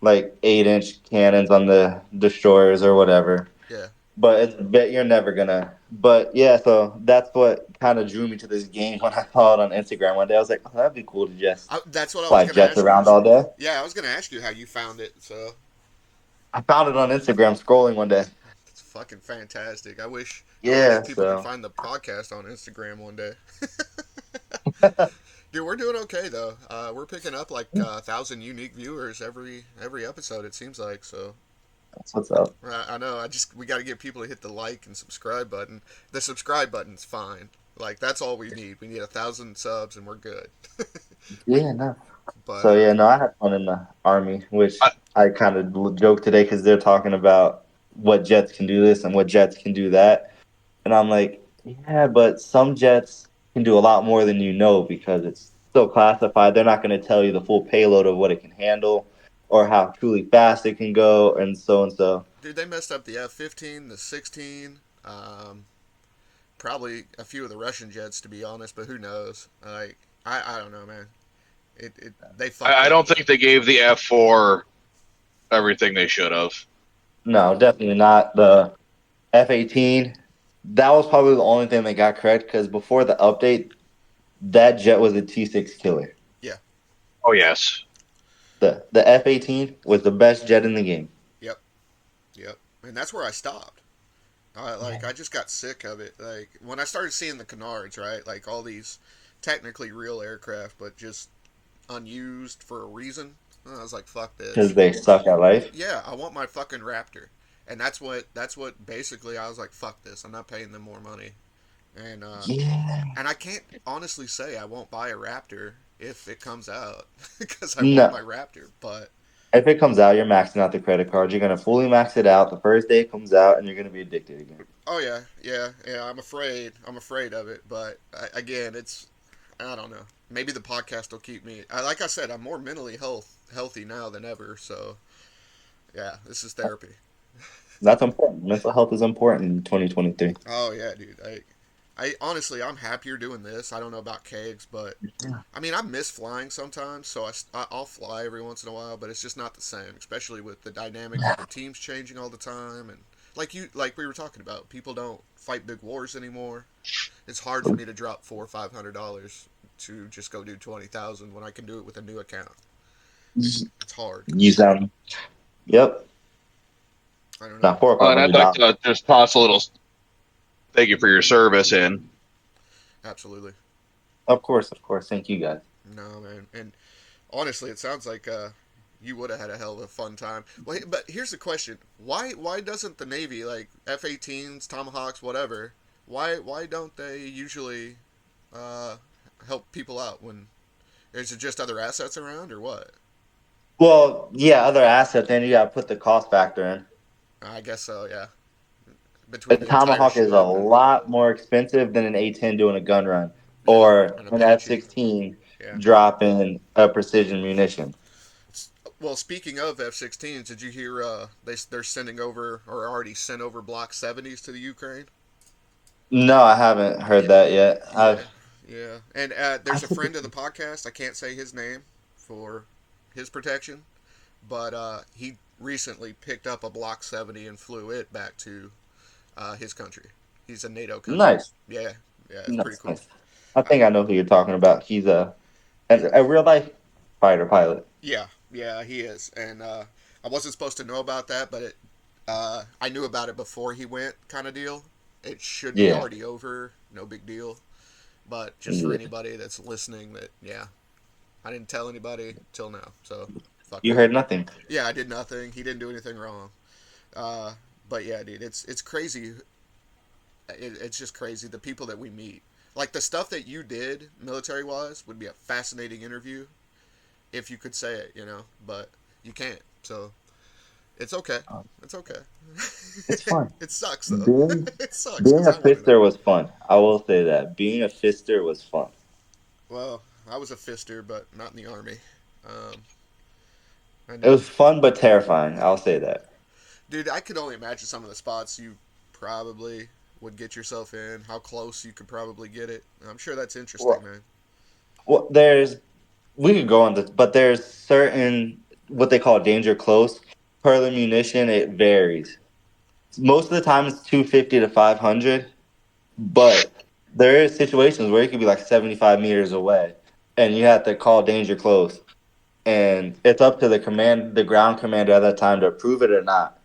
like 8-inch cannons on the destroyers or whatever. Yeah. But you're never gonna. But yeah, so that's what kind of drew me to this game when I saw it on Instagram one day. I was like, oh, that'd be cool to just That's what I was fly going to jets ask you. around all day. Yeah, I was going to ask you how you found it. So I found it on Instagram scrolling one day. it's fucking fantastic. I wish Yeah, people could so find the podcast on Instagram one day. Dude, we're doing okay though. We're picking up like 1,000 unique viewers every episode. It seems like so. that's what's up. I know. We got to get people to hit the like and subscribe button. The subscribe button's fine. Like that's all we need. We need 1,000 subs and we're good. Yeah, no. But So yeah, no, I had fun in the army, which I, I kind of joked today because they're talking about what jets can do this and what jets can do that. And I'm like, yeah, but some jets can do a lot more than you know because it's still classified. They're not going to tell you the full payload of what it can handle or how truly fast it can go and so and so. dude, they messed up the F-15, the 16, probably a few of the Russian jets to be honest. But who knows? Like I don't know, man. They fucked I up. don't think they gave the F4 everything they should have. No, definitely not. The F-18, that was probably the only thing that got correct because before the update, that jet was a T-6 killer. Yeah. Oh yes. The F-18 was the best jet in the game. Yep. Yep. And that's where I stopped. I just got sick of it. Like when I started seeing the canards, right? Like all these technically real aircraft, but just unused for a reason. I was like, fuck Because this. they suck at life. Yeah, I want my fucking Raptor. And that's what basically I was like, fuck this. I'm not paying them more money. And Yeah. and I can't honestly say I won't buy a Raptor if it comes out because I want No. my Raptor. But If it comes out, you're maxing out the credit card. You're gonna fully max it out the first day it comes out, and you're gonna be addicted again. oh yeah, yeah, yeah. I'm afraid. I'm afraid of it. But again, I don't know. Maybe the podcast will keep me. Like I said, I'm more mentally healthy now than ever. So yeah, this is therapy. That's important. Mental health is important in 2023. Oh yeah, dude. I honestly, I'm happier doing this. I don't know about kegs, but Yeah. I mean, I miss flying sometimes, so I'll fly every once in a while, but it's just not the same, especially with the dynamic of the teams changing all the time, and like we were talking about, people don't fight big wars anymore. It's hard for me to drop $400 or $500 to just go do 20,000 when I can do it with a new account. It's hard. You sound. Yep. I don't know. Not four or five And I'd hundred like dollars. to just toss a little thank you for your service in. Absolutely. Of course, of course. Thank you guys. No, man. And honestly, it sounds like you would have had a hell of a fun time. Well, but here's the question: Why doesn't the Navy like F-18s, Tomahawks, whatever? Why don't they usually uh, help people out when is it just other assets around or what? Well, yeah, other asset. Then you gotta put the cost factor in. I guess so. Yeah, A between the entire Tomahawk is a ship and lot more expensive than an A-10 doing a gun run, yeah, or an an Apache. F-16 Yeah. dropping a precision munition. Well, speaking of F-16s, did you hear they're sending over or already sent over Block 70s to the Ukraine? No, I haven't heard Yeah, that yet. yeah, yeah. And there's a friend of the podcast. I can't say his name for his protection, but he recently picked up a Block 70 and flew it back to his country. He's a NATO country. Nice. Yeah, yeah, it's pretty Nice, cool. nice. I think I know who you're talking about. He's a real life fighter pilot. Yeah, yeah, he is. And I wasn't supposed to know about that, but I knew about it before he went, kind of deal. It should be Yeah. already over, no big deal. But just for Yeah. anybody that's listening, that yeah, I didn't tell anybody till now. So fuck You that. heard nothing. Yeah, I did nothing. He didn't do anything wrong. Uh, but yeah, dude, it's crazy. It's just crazy the people that we meet. Like the stuff that you did military wise would be a fascinating interview if you could say it, you know, but you can't. So it's okay. It's okay. It's fun. It sucks though. Being It sucks being because a I wanted it. fister was fun. I will say that. Being a fister was fun. Well, I was a fister, but not in the army. Um, I It know, was fun but terrifying. I'll say that. dude. I could only imagine some of the spots you probably would get yourself in. How close you could probably get it. I'm sure that's interesting, Well, man. well, we could go on this, but there's certain what they call danger close. Per the munition, it varies. Most of the time, it's 250 to 500, but there is situations where it could be like 75 meters away, and you have to call danger close. And it's up to the ground commander at that time to approve it or not.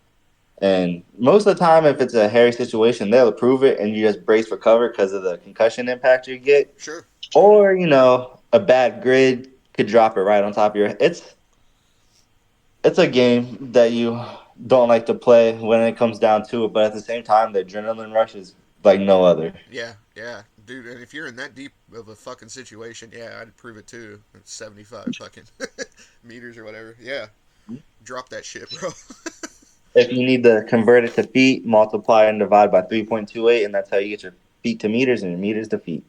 And most of the time, if it's a hairy situation, they'll approve it, and you just brace for cover because of the concussion impact you get. Sure. Or a bad grid could drop it right on top of your head. It's a game that you don't like to play when it comes down to it, but at the same time, the adrenaline rush is like no other. Yeah, yeah, dude. And if you're in that deep of a fucking situation, yeah, I'd prove it too. It's 75 fucking meters or whatever. Yeah, drop that shit, bro. If you need to convert it to feet, multiply and divide by 3.28, and that's how you get your feet to meters and your meters to feet.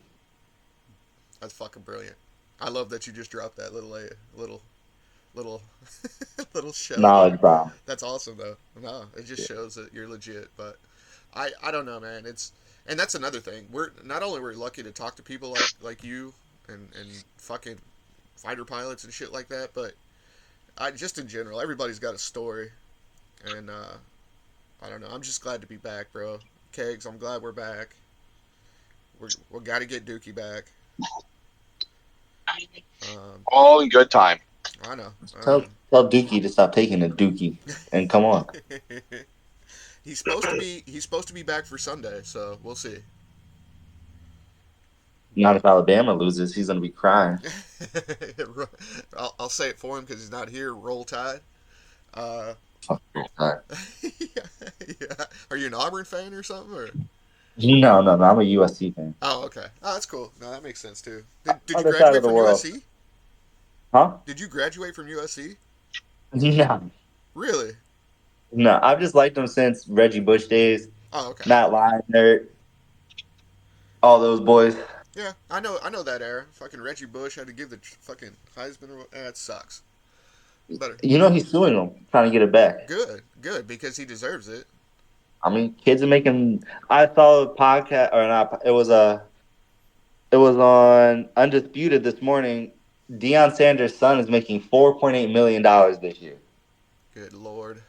That's fucking brilliant. I love that you just dropped that little, little, little shell there. Knowledge bomb. That's awesome though. No, it just shows that you're legit. But I don't know, man. And that's another thing. We're not only we're lucky to talk to people like you and fucking fighter pilots and shit like that, but I just in general, everybody's got a story, and I don't know. I'm just glad to be back, bro. Kegs, I'm glad we're back. We got to get Dookie back. All in good time. I know. I Tell, know. tell Dookie to stop taking a Dookie and come on. He's supposed to be back for Sunday, so we'll see. Not if Alabama loses, he's gonna be crying. I'll say it for him because he's not here. Roll Tide. Uh, Fuck that. yeah. Are you an Auburn fan or something? Or No. I'm a USC fan. oh, okay. Oh, that's cool. No, that makes sense too. Did you Other side of graduate the from world. USC? Huh? Did you graduate from USC? No. Really? No, I've just liked him since Reggie Bush days, Oh, okay. Matt Leinart, all those boys. Yeah, I know that era. Fucking Reggie Bush had to give the fucking Heisman. That sucks. Better. He's suing them, trying to get it back. Good, because he deserves it. I mean, kids are making. I saw a podcast, or not. It was on Undisputed this morning. Deion Sanders' son is making $4.8 million this year, Good lord.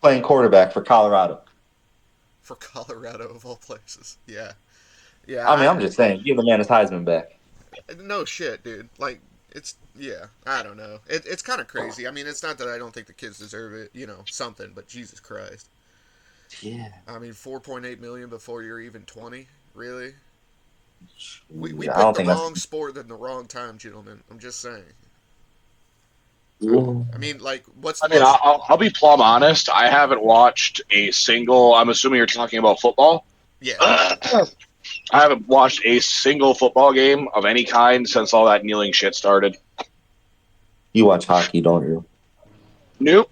playing quarterback for Colorado. For Colorado of all places. Yeah. Yeah, I mean, I'm just saying, give the man his Heisman back. no shit, dude. Like it's yeah, I don't know. It's kind of crazy. I mean, it's not that I don't think the kids deserve it, something, but Jesus Christ. Yeah. I mean, 4.8 million before you're even 20, really? We I don't picked the think wrong that's. sport at the wrong time, gentlemen. I'm just saying. Yeah. I mean, like, what's I the mean, most? I'll be plumb honest. I haven't watched a single. I'm assuming you're talking about football. Yeah. I haven't watched a single football game of any kind since all that kneeling shit started. You watch hockey, don't you? Nope.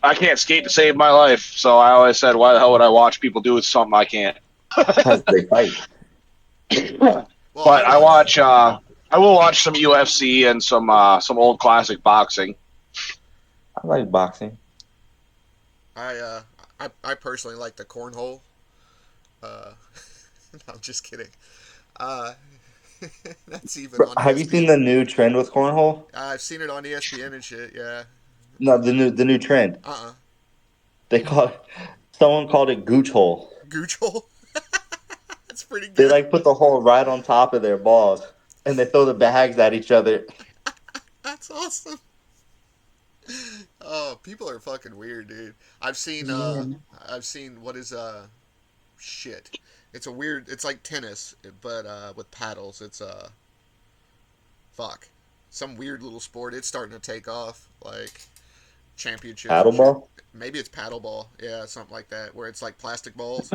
I can't skate to save my life, so I always said, why the hell would I watch people do something I can't? Because they fight. Well, But I watch. I will watch some UFC and some old classic boxing. I like boxing. I personally like the cornhole. No, I'm just kidding. Uh, that's even on Have you seen ESPN. the new trend with cornhole? I've seen it on ESPN and shit. Yeah, No, the new trend. Someone called it gooch hole. Gooch hole. That's pretty They good. like put the hole right on top of their balls, and they throw the bags at each other. That's awesome. Oh, people are fucking weird, dude. I've seen what is shit. It's a weird. It's like tennis, but with paddles. It's fuck, some weird little sport. It's starting to take off, like championships. And shit. Paddleball? Maybe it's paddleball. Yeah, something like that, where it's like plastic balls.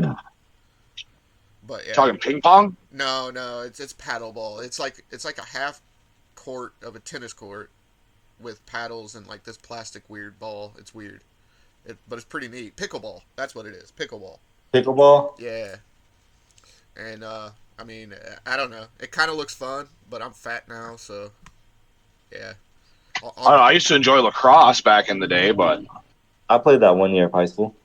But yeah, Talking ping pong? no, it's paddleball. It's like a half court of a tennis court with paddles and like this plastic weird ball. It's weird, but it's pretty neat. Pickleball. That's what it is. Pickleball. Pickleball? Yeah. And I mean, I don't know. It kind of looks fun, but I'm fat now, so yeah. I used to enjoy lacrosse back in the day, but I played that 1 year of high school.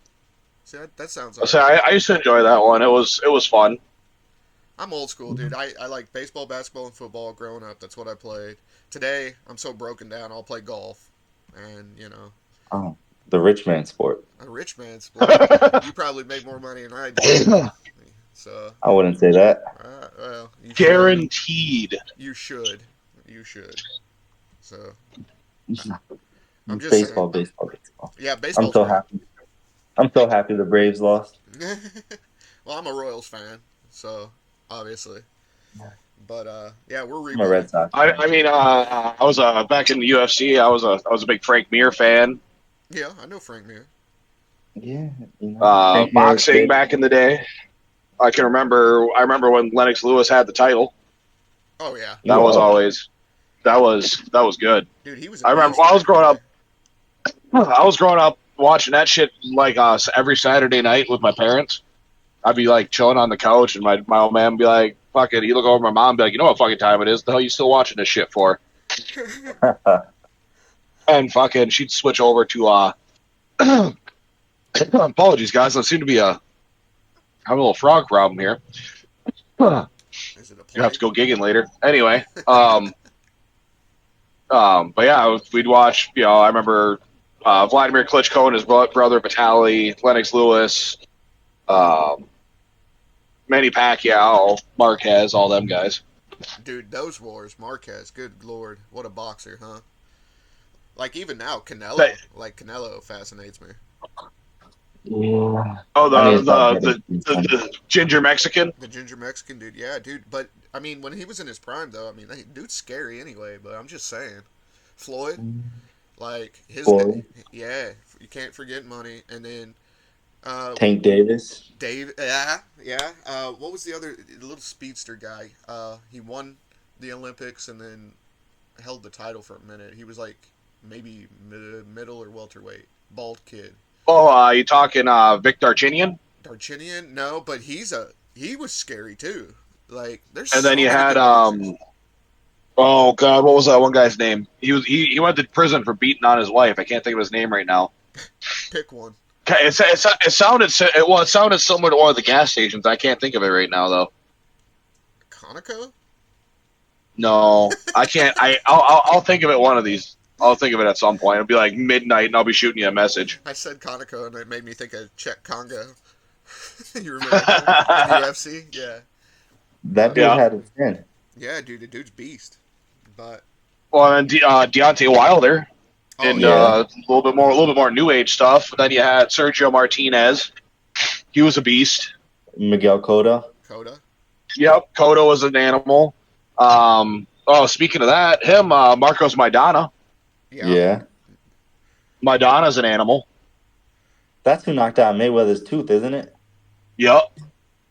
See, that sounds. So I used to enjoy that one. It was fun. I'm old school, dude. I like baseball, basketball, and football growing up. That's what I played. Today, I'm so broken down, I'll play golf. And, you know. Oh, the rich man sport. A rich man sport. You probably make more money than I do. So. I wouldn't say that. Well, you Guaranteed. should. You should. So. I'm just baseball. Yeah, baseball. I'm so happy the Braves lost. Well, I'm a Royals fan, so obviously. But yeah, we're I'm a Red Sox. I mean, I was back in the UFC. I was a big Frank Mir fan. Yeah, I know Frank Mir. Yeah, you know, boxing back in the day. I remember when Lennox Lewis had the title. Oh yeah, that was good. Dude, he was. I remember when I was growing up. I was growing up watching that shit like every Saturday night with my parents. I'd be like chilling on the couch, and my old man would be like, "Fuck it." He'd look over at my mom and be like, "You know what fucking time it is? The hell you still watching this shit for?" And fucking, she'd switch over to apologies, guys. I seem to be having a little frog problem here. Is it a you have to go gigging later. Anyway, but yeah, we'd watch. You know, I remember Vladimir Klitschko and his brother Vitaly, Lennox Lewis, Manny Pacquiao, Marquez, all them guys. Dude, those wars, Marquez, good lord, what a boxer, huh? Like even now, Canelo fascinates me. Yeah. Oh, the ginger Mexican. The ginger Mexican dude, yeah, dude. But I mean, when he was in his prime, though, I mean, dude's scary anyway. But I'm just saying, Floyd, like Floyd. Yeah, you can't forget money, and then Tank Davis. Yeah. What was the other little speedster guy? He won the Olympics and then held the title for a minute. He was like maybe middle or welterweight, bald kid. Oh, you talking Vic Darchinyan? Darchinyan? No, but he was scary too. Like there's. And then so you many had good oh god, what was that one guy's name? He went to prison for beating on his wife. I can't think of his name right now. Pick one. It sounded similar to one of the gas stations. I can't think of it right now though. Conoco? No, I can't. I'll think of it one of these. I'll think of it at some point. It'll be like midnight, and I'll be shooting you a message. I said Conoco, and it made me think of Czech Congo. You remember him in the UFC? Yeah. That dude had a fin. Yeah, dude, the dude's beast. But and Deontay Wilder, and a little bit more new age stuff. Then you had Sergio Martinez. He was a beast. Miguel Cotto. Yep, Cotto was an animal. Speaking of that, Marcos Maidana. Yeah. Maidana's an animal. That's who knocked out Mayweather's tooth, isn't it? Yep.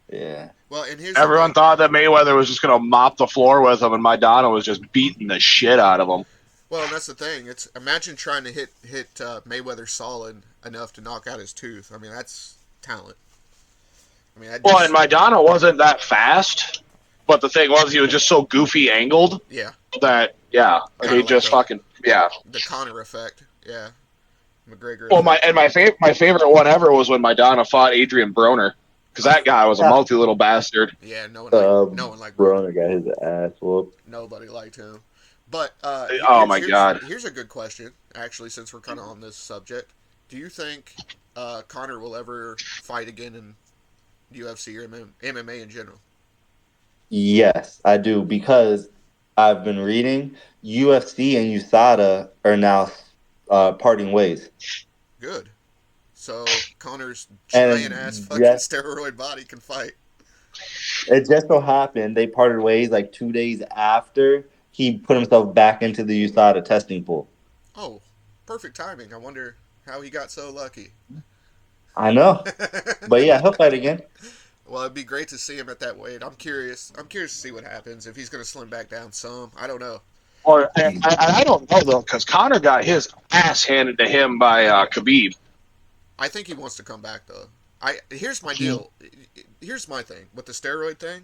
Yeah. Well, and everyone thought that Mayweather was just going to mop the floor with him, and Maidana was just beating the shit out of him. Well, that's the thing. It's imagine trying to hit Mayweather solid enough to knock out his tooth. I mean, that's talent. I mean, and Maidana wasn't that fast, but the thing was he was just so goofy angled. Yeah. That he just fucking. The Conor effect. Yeah. McGregor. Well, my favorite one ever was when Maidana fought Adrian Broner, because that guy was a multi little bastard. Yeah, no one liked Broner got his ass whooped. Nobody liked him. But Oh my God. here's a good question. Actually, since we're kind of on this subject, do you think Connor will ever fight again in UFC or MMA in general? Yes, I do, because I've been reading UFC and USADA are now parting ways. Good. So Connor's giant ass And fucking yes, steroid body can fight. it just so happened they parted ways like 2 days after he put himself back into the USADA testing pool. Oh, perfect timing. I wonder how he got so lucky. I know. But yeah, he'll fight again. Well, it'd be great to see him at that weight. I'm curious. I'm curious to see what happens if he's going to slim back down some. I don't know. Or I don't know though, because Connor got his ass handed to him by Khabib. I think he wants to come back though. Here's my deal. Here's my thing with the steroid thing.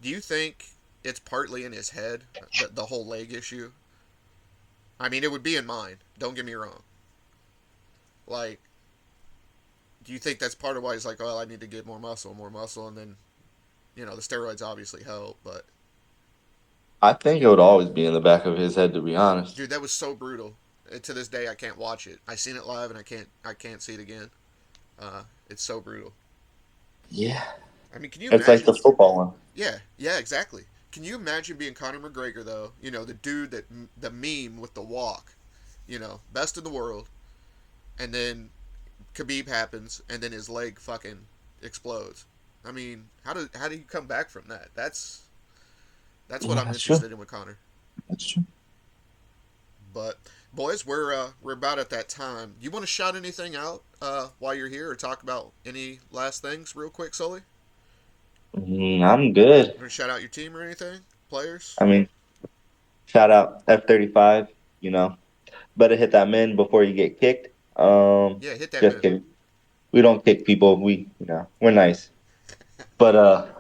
Do you think it's partly in his head, the whole leg issue? I mean, it would be in mine. Don't get me wrong. Like, do you think that's part of why he's like, oh, I need to get more muscle, and then, the steroids obviously help, but I think it would always be in the back of his head, to be honest. dude, that was so brutal. To this day, I can't watch it. I seen it live, and I can't see it again. It's so brutal. Yeah. I mean, can you It's like imagine? the football one. Yeah, exactly. Can you imagine being Conor McGregor though? The dude the meme with the walk, best in the world, and then Khabib happens, and then his leg fucking explodes. I mean, how do you come back from that? That's what Yeah, I'm that's true. interested in with Conor. That's true. But boys, we're about at that time. You want to shout anything out while you're here, or talk about any last things real quick, Sully? I'm good. You want to shout out your team or anything, players? I mean, shout out F-35. You know, better hit that min before you get kicked. Yeah, hit that Just man. kidding. We don't kick people. We're nice. But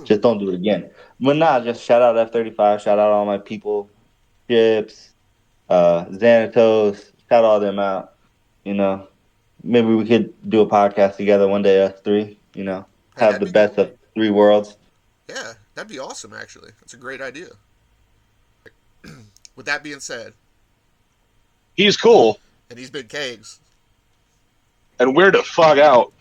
just don't do it again. But nah, just shout out F-35. Shout out all my people, Chips, Xanatos. Shout all them out. You know, maybe we could do a podcast together one day, us three. Hey, Have that'd the be best cool. of three worlds. Yeah, that'd be awesome. Actually, that's a great idea. With that being said, He's cool, and he's been Kegs. and we're the fuck out.